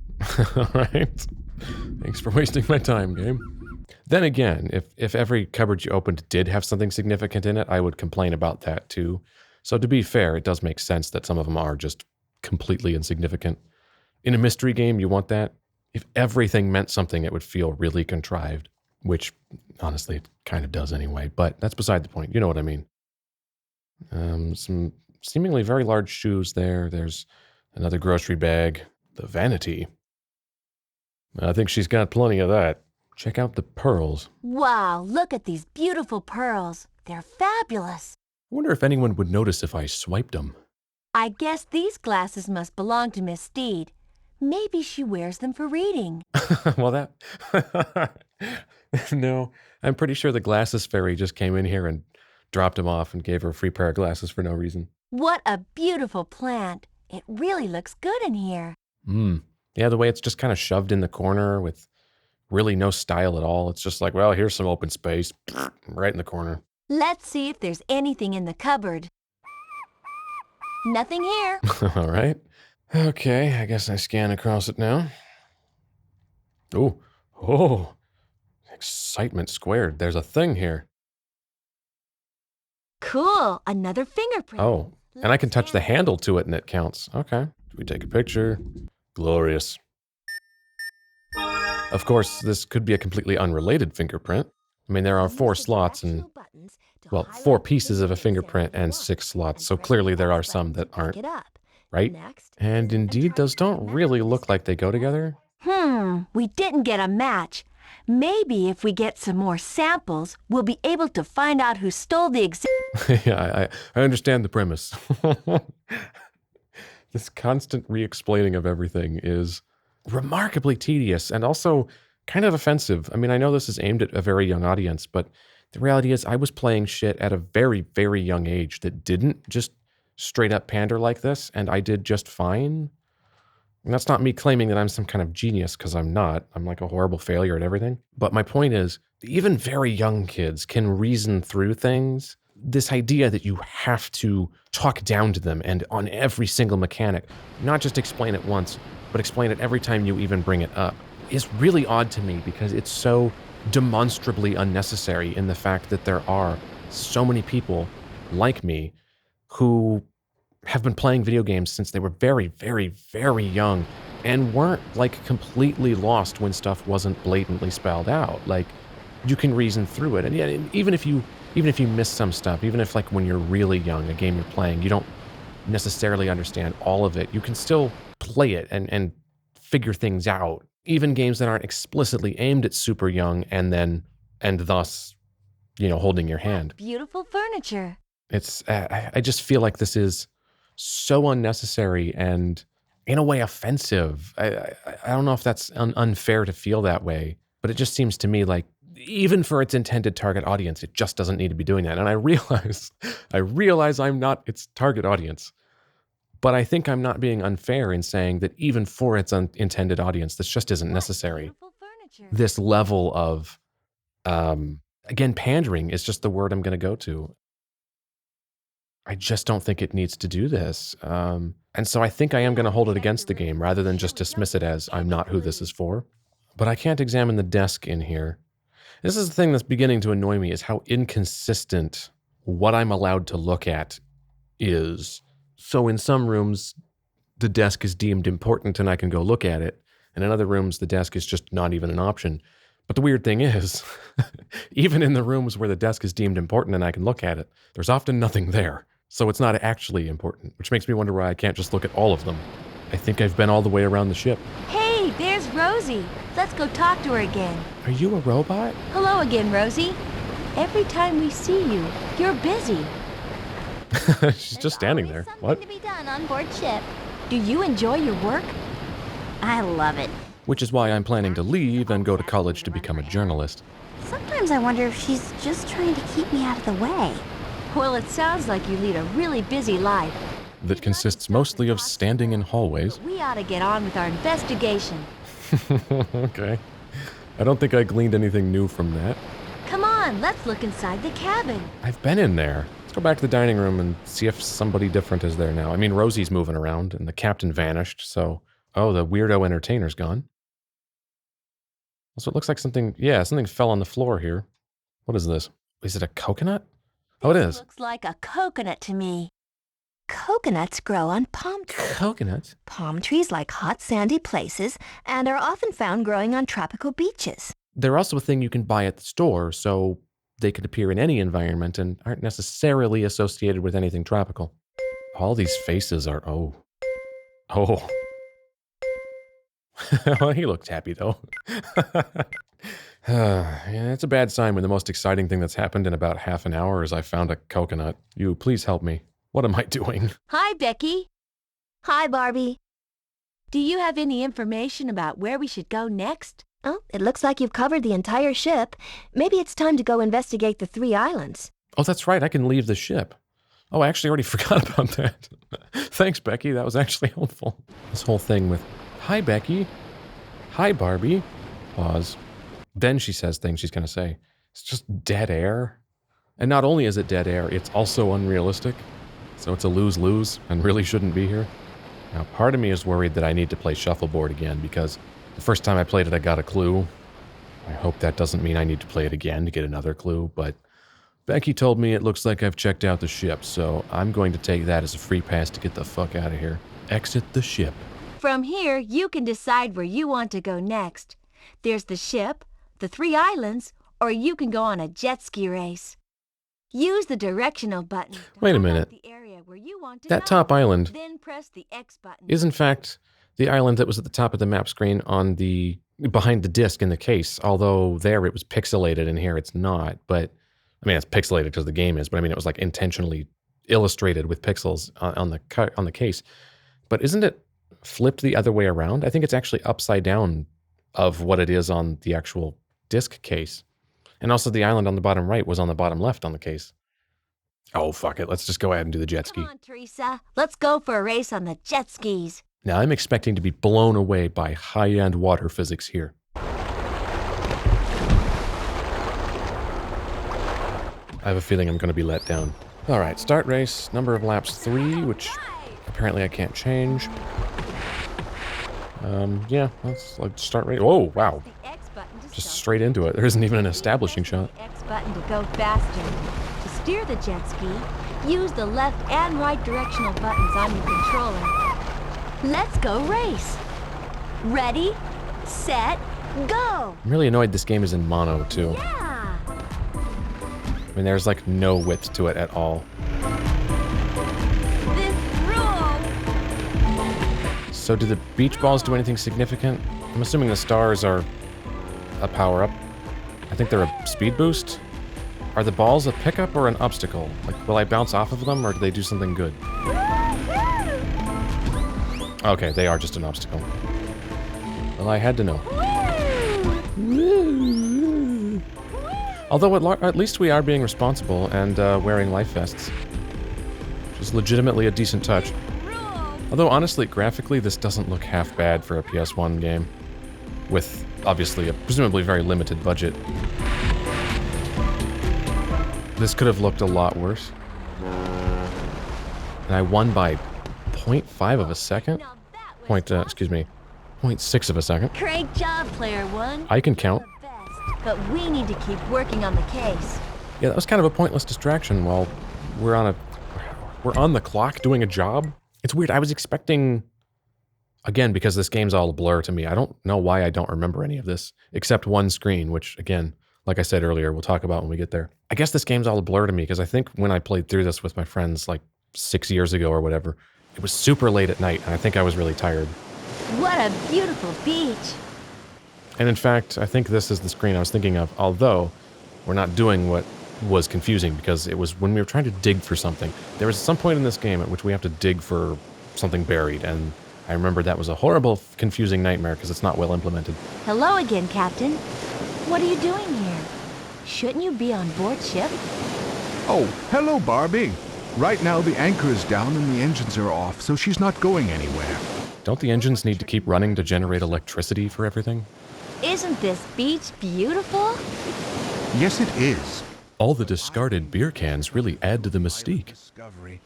All right. Thanks for wasting my time, game. Then again, if every cupboard you opened did have something significant in it, I would complain about that too. So to be fair, it does make sense that some of them are just completely insignificant. In a mystery game, you want that. If everything meant something, it would feel really contrived, which honestly it kind of does anyway, but that's beside the point. You know what I mean. Some seemingly very large shoes there. There's another grocery bag, the vanity. I think she's got plenty of that. Check out the pearls. Wow, look at these beautiful pearls. They're fabulous. I wonder if anyone would notice if I swiped them. I guess these glasses must belong to Miss Steed. Maybe she wears them for reading. Well, that... No, I'm pretty sure the glasses fairy just came in here and dropped them off and gave her a free pair of glasses for no reason. What a beautiful plant. It really looks good in here. Yeah, the way it's just kind of shoved in the corner with really no style at all. It's just like, well, here's some open space right in the corner. Let's see if there's anything in the cupboard. Nothing here. All right. Okay, I guess I scan across it now. Oh, excitement squared. There's a thing here. Cool, another fingerprint. Oh, and I can touch the handle to it and it counts. Okay. Do we take a picture? Glorious. Of course, this could be a completely unrelated fingerprint. I mean, there are 4 slots and, well, 4 pieces of a fingerprint and 6 slots, so clearly there are some that aren't, right? And indeed, those don't really look like they go together. We didn't get a match. Maybe if we get some more samples, we'll be able to find out who stole the Yeah, I understand the premise. This constant re-explaining of everything is remarkably tedious and also kind of offensive. I mean, I know this is aimed at a very young audience, but the reality is I was playing shit at a very, very young age that didn't just straight up pander like this, and I did just fine. And that's not me claiming that I'm some kind of genius, because I'm not. I'm like a horrible failure at everything. But my point is, even very young kids can reason through things. This idea that you have to talk down to them and on every single mechanic, not just explain it once, but explain it every time you even bring it up, is really odd to me because it's so demonstrably unnecessary in the fact that there are so many people like me who have been playing video games since they were very, very, very young and weren't like completely lost when stuff wasn't blatantly spelled out. Like, you can reason through it. And yeah, even if you miss some stuff, even if like when you're really young, a game you're playing, you don't necessarily understand all of it, you can still play it and figure things out. Even games that aren't explicitly aimed at super young and thus, holding your hand. Beautiful furniture. It's, I just feel like this is so unnecessary and in a way offensive. I don't know if that's unfair to feel that way, but it just seems to me like even for its intended target audience, it just doesn't need to be doing that. And I realize I'm not its target audience, but I think I'm not being unfair in saying that even for its intended audience, this just isn't necessary. This level of, again, pandering is just the word I'm going to go to. I just don't think it needs to do this. And so I think I am going to hold it against the game rather than just dismiss it as I'm not who this is for. But I can't examine the desk in here. This is the thing that's beginning to annoy me, is how inconsistent what I'm allowed to look at is. So in some rooms, the desk is deemed important and I can go look at it. And in other rooms, the desk is just not even an option. But the weird thing is, even in the rooms where the desk is deemed important and I can look at it, there's often nothing there. So it's not actually important, which makes me wonder why I can't just look at all of them. I think I've been all the way around the ship. Hey, there's Rosie. Let's go talk to her again. Are you a robot? Hello again, Rosie. Every time we see you, you're busy. She's just standing there. What? Something to be done on board ship. Do you enjoy your work? I love it. Which is why I'm planning to leave and go to college to become a journalist. Sometimes I wonder if she's just trying to keep me out of the way. Well, it sounds like you lead a really busy life. That consists mostly of standing in hallways. We ought to get on with our investigation. Okay. I don't think I gleaned anything new from that. Come on, let's look inside the cabin. I've been in there. Let's go back to the dining room and see if somebody different is there now. I mean, Rosie's moving around and the captain vanished, so... Oh, the weirdo entertainer's gone. So it looks like something fell on the floor here. What is this? Is it a coconut? Oh, it is. Looks like a coconut to me. Coconuts grow on palm trees. Coconuts? Palm trees like hot sandy places and are often found growing on tropical beaches. They're also a thing you can buy at the store, so they could appear in any environment and aren't necessarily associated with anything tropical. All these faces are, oh. Well, he looked happy, though. Yeah, it's a bad sign when the most exciting thing that's happened in about half an hour is I found a coconut. You, please help me. What am I doing? Hi, Becky. Hi, Barbie. Do you have any information about where we should go next? Oh, it looks like you've covered the entire ship. Maybe it's time to go investigate the 3 islands. Oh, that's right. I can leave the ship. Oh, I actually already forgot about that. Thanks, Becky. That was actually helpful. This whole thing with, hi, Becky. Hi, Barbie. Pause. Then she says things she's going to say. It's just dead air. And not only is it dead air, it's also unrealistic. So it's a lose-lose and really shouldn't be here. Now, part of me is worried that I need to play Shuffleboard again because the first time I played it, I got a clue. I hope that doesn't mean I need to play it again to get another clue, but Becky told me it looks like I've checked out the ship, so I'm going to take that as a free pass to get the fuck out of here. Exit the ship. From here, you can decide where you want to go next. There's the ship, the 3 islands, or you can go on a jet ski race. Use the directional button. Wait a minute. The area where you want to That go. top island Then press the X button. is in fact the island that was at the top of the map screen on the behind the disc in the case, although there it was pixelated and here it's not. But I mean, it's pixelated because the game is, but I mean, it was like intentionally illustrated with pixels on the case. But isn't it flipped the other way around? I think it's actually upside down of what it is on the actual disc case. And also the island on the bottom right was on the bottom left on the case. Oh, fuck it. Let's just go ahead and do the jet ski. Come on, Teresa. Let's go for a race on the jet skis. Now, I'm expecting to be blown away by high-end water physics here. I have a feeling I'm going to be let down. All right, start race, number of laps 3, which apparently I can't change. Yeah, let's like start race. Oh, wow. The X button to Just start. straight into it. There isn't even an establishing shot. The X button to go faster. To steer the jet ski, use the left and right directional buttons on your controller. Let's go race. Ready, set, go. I'm really annoyed this game is in mono, too. Yeah. I mean, there's like no width to it at all. This rules. So do the beach balls do anything significant? I'm assuming the stars are a power-up. I think they're a speed boost. Are the balls a pickup or an obstacle? Like, will I bounce off of them or do they do something good? Okay, they are just an obstacle. Well, I had to know. Although at least we are being responsible and wearing life vests. Which is legitimately a decent touch. Although honestly, graphically, this doesn't look half bad for a PS1 game. With, obviously, a presumably very limited budget. This could have looked a lot worse. And I won by 0.5 of a second? Now that was 0.6 of a second. great job, player one. I can count. The best. But we need to keep working on the case. Yeah, that was kind of a pointless distraction while we're on the clock doing a job. It's weird. I was expecting, again, because this game's all a blur to me. I don't know why I don't remember any of this, except one screen, which, again, like I said earlier, we'll talk about when we get there. I guess this game's all a blur to me because I think when I played through this with my friends like 6 years ago or whatever, it was super late at night, and I think I was really tired. What a beautiful beach. And in fact, I think this is the screen I was thinking of, although we're not doing what was confusing because it was when we were trying to dig for something. There was some point in this game at which we have to dig for something buried, and I remember that was a horrible, confusing nightmare because it's not well implemented. Hello again, Captain. What are you doing here? Shouldn't you be on board ship? Oh, hello, Barbie. Right now the anchor is down and the engines are off, so she's not going anywhere. Don't the engines need to keep running to generate electricity for everything? Isn't this beach beautiful? Yes, it is. All the discarded beer cans really add to the mystique. Discovery.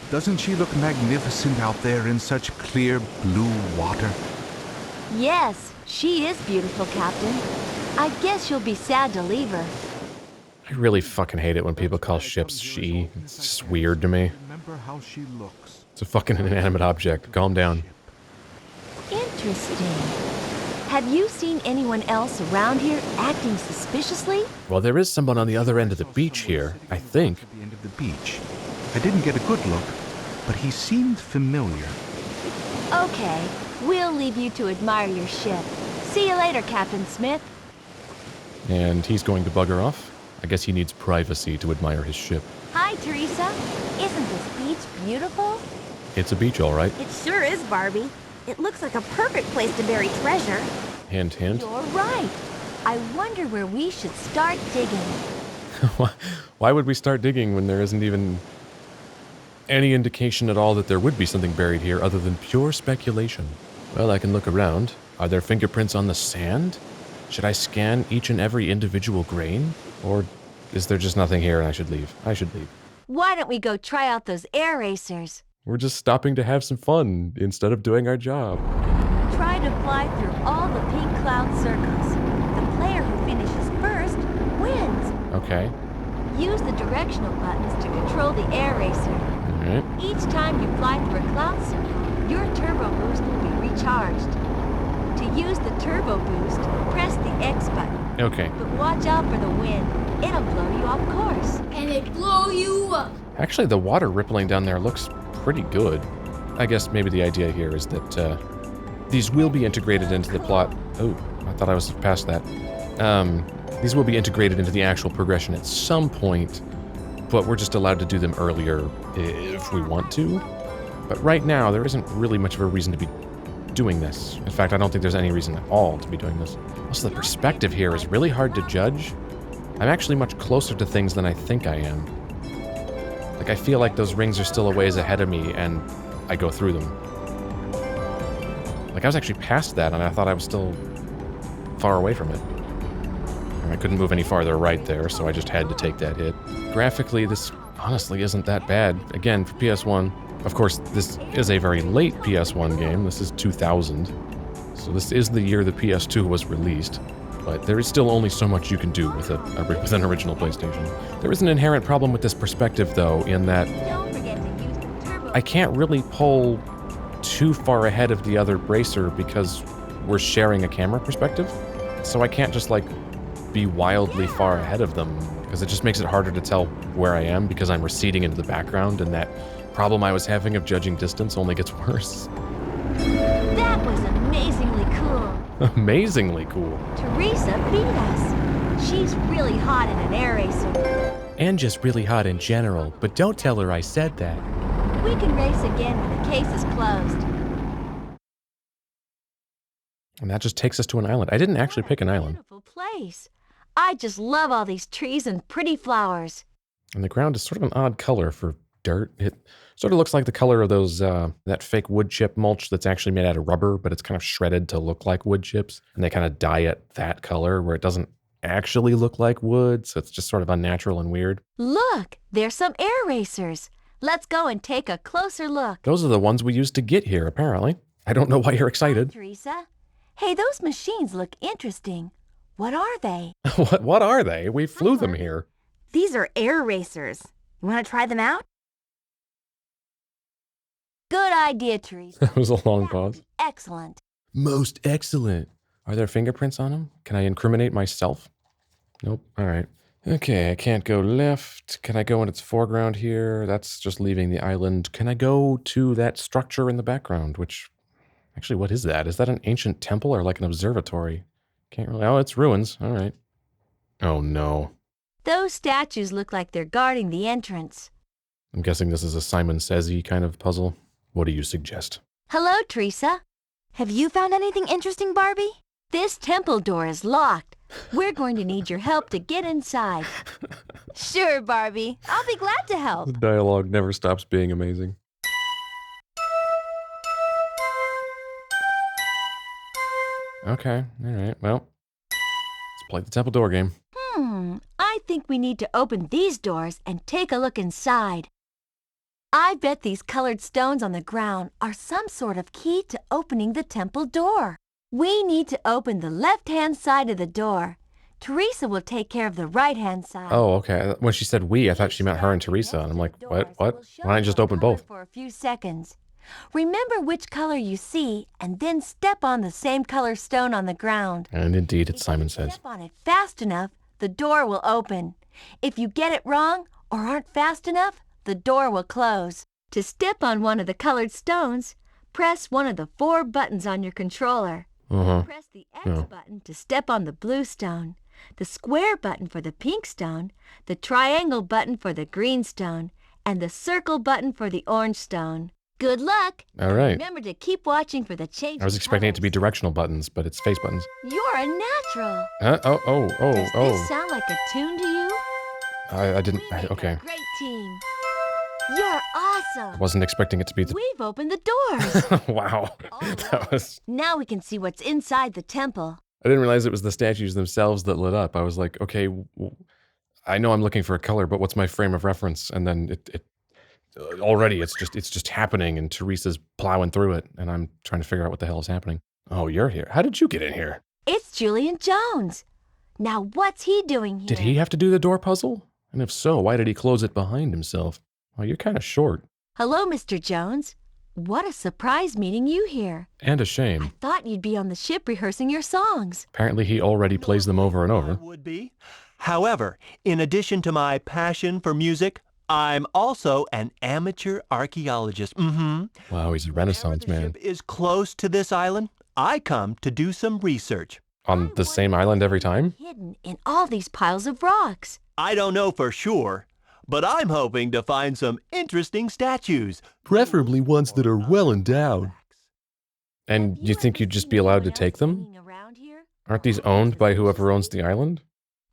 Doesn't she look magnificent out there in such clear blue water? Yes, she is beautiful, Captain. I guess you'll be sad to leave her. I really fucking hate it when people call ships she. It's just weird to me. Remember how she looks. It's a fucking inanimate object. Calm down. Interesting. Have you seen anyone else around here acting suspiciously? Well, there is someone on the other end of the beach here, I think. At the end of the beach. I didn't get a good look, but he seemed familiar. Okay, we'll leave you to admire your ship. See you later, Captain Smith. And he's going to bugger off. I guess he needs privacy to admire his ship. Hi, Teresa. Isn't this beach beautiful? It's a beach, all right. It sure is, Barbie. It looks like a perfect place to bury treasure. Hint, hint. You're right. I wonder where we should start digging. Why would we start digging when there isn't even any indication at all that there would be something buried here other than pure speculation. Well, I can look around. Are there fingerprints on the sand? Should I scan each and every individual grain? Or is there just nothing here and I should leave? I should leave. Why don't we go try out those air racers? We're just stopping to have some fun instead of doing our job. Try to fly through all the pink cloud circles. The player who finishes first wins. Okay. Use the directional buttons to control the air racer. Alright. Each time you fly through a cloud circle, your turbo boost will be recharged. To use the turbo boost, press the X button. Okay. But watch out for the wind. It'll blow you off course. And it blow you up. Actually, the water rippling down there looks pretty good. I guess maybe the idea here is that these will be integrated into the plot. Oh, I thought I was past that. These will be integrated into the actual progression at some point, but we're just allowed to do them earlier if we want to. But right now, there isn't really much of a reason to be doing this. In fact, I don't think there's any reason at all to be doing this. Also, the perspective here is really hard to judge. I'm actually much closer to things than I think I am. Like, I feel like those rings are still a ways ahead of me, and I go through them. Like, I was actually past that, and I thought I was still far away from it. And I couldn't move any farther right there, so I just had to take that hit. Graphically, this honestly isn't that bad. Again, for PS1. Of course, this is a very late PS1 game. This is 2000. So this is the year the PS2 was released. But there is still only so much you can do with an original PlayStation. There is an inherent problem with this perspective, though, in that Don't forget to use the turbo. I can't really pull too far ahead of the other bracer because we're sharing a camera perspective. So I can't just, like, be wildly far ahead of them, because it just makes it harder to tell where I am because I'm receding into the background, and that problem I was having of judging distance only gets worse. That was amazingly cool. Amazingly cool. Teresa beat us. She's really hot in an air racer. And just really hot in general, but don't tell her I said that. We can race again when the case is closed. And that just takes us to an island. I didn't actually pick an island. Beautiful place. I just love all these trees and pretty flowers. And the ground is sort of an odd color for dirt. It sort of looks like the color of those, that fake wood chip mulch that's actually made out of rubber, but it's kind of shredded to look like wood chips. And they kind of dye it that color where it doesn't actually look like wood, so it's just sort of unnatural and weird. Look, there's some air racers. Let's go and take a closer look. Those are the ones we used to get here, apparently. I don't know why you're excited. Teresa. Hey, those machines look interesting. What are they? What are they? We flew them here. These are air racers. You want to try them out? Good idea, Teresa. That was a long That would pause. be excellent. Most excellent. Are there fingerprints on them? Can I incriminate myself? Nope. All right. Okay, I can't go left. Can I go in its foreground here? That's just leaving the island. Can I go to that structure in the background, which... Actually, what is that? Is that an ancient temple or like an observatory? Can't really... Oh, it's ruins. All right. Oh, no. Those statues look like they're guarding the entrance. I'm guessing this is a Simon Says-y kind of puzzle. What do you suggest? Hello, Teresa. Have you found anything interesting, Barbie? This temple door is locked. We're going to need your help to get inside. Sure, Barbie. I'll be glad to help. The dialogue never stops being amazing. Okay, all right, well, let's play the temple door game. I think we need to open these doors and take a look inside. I bet these colored stones on the ground are some sort of key to opening the temple door. We need to open the left-hand side of the door. Teresa will take care of the right-hand side. Oh, okay. When she said we, I thought she meant her and Teresa, and I'm like, what? Why don't you just open both? For a few seconds. Remember which color you see, and then step on the same color stone on the ground. And indeed, it's Simon If you Says. step on it fast enough, the door will open. If you get it wrong or aren't fast enough, the door will close. To step on one of the colored stones, press one of the 4 buttons on your controller. Press the X button to step on the blue stone, the square button for the pink stone, the triangle button for the green stone, and the circle button for the orange stone. Good luck! All right. Remember to keep watching for the change. I was expecting it to be directional buttons, but it's face buttons. You're a natural. Oh. Does this sound like a tune to you? I didn't. We make a Okay. great team. You're I awesome. wasn't expecting it to be the... We've opened the doors. Wow. That was... Now we can see what's inside the temple. I didn't realize it was the statues themselves that lit up. I was like, okay, I know I'm looking for a color, but what's my frame of reference? And then already it's just happening, and Teresa's plowing through it, and I'm trying to figure out what the hell is happening. Oh, you're here. How did you get in here? It's Julian Jones. Now what's he doing here? Did he have to do the door puzzle? And if so, why did he close it behind himself? Well, you're kind of short. Hello, Mr. Jones. What a surprise meeting you here. And a I shame. thought you'd be on the ship rehearsing your songs. Apparently he already plays them over and over. Would be. However, in addition to my passion for music, I'm also an amateur archaeologist. Wow, he's a Renaissance Whenever man. the ship is close to this island, I come to do some research. On the same island every time? Hidden in all these piles of rocks. I don't know for sure, but I'm hoping to find some interesting statues. Preferably ones that are well endowed. And you think you'd just be allowed to take them? Hanging around here? Aren't these owned by whoever owns the island?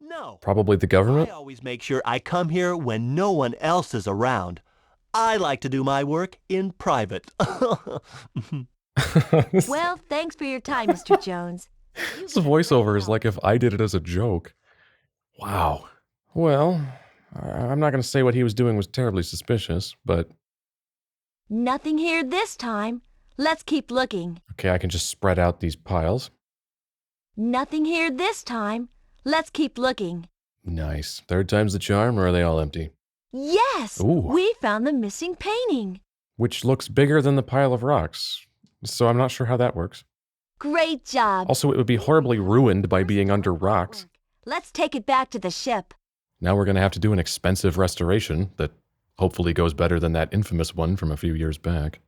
No. Probably the government? I always make sure I come here when no one else is around. I like to do my work in private. Well, thanks for your time, Mr. Jones. This voiceover is like if I did it as a joke. Wow. Well, I'm not going to say what he was doing was terribly suspicious, but... Nothing here this time. Let's keep looking. Okay, I can just spread out these piles. Nothing here this time. Let's keep looking. Nice. Third time's the charm, or are they all empty? Yes! Ooh. We found the missing painting. Which looks bigger than the pile of rocks. So I'm not sure how that works. Great job. Also, it would be horribly ruined by being under rocks. Let's take it back to the ship. Now we're going to have to do an expensive restoration that hopefully goes better than that infamous one from a few years back.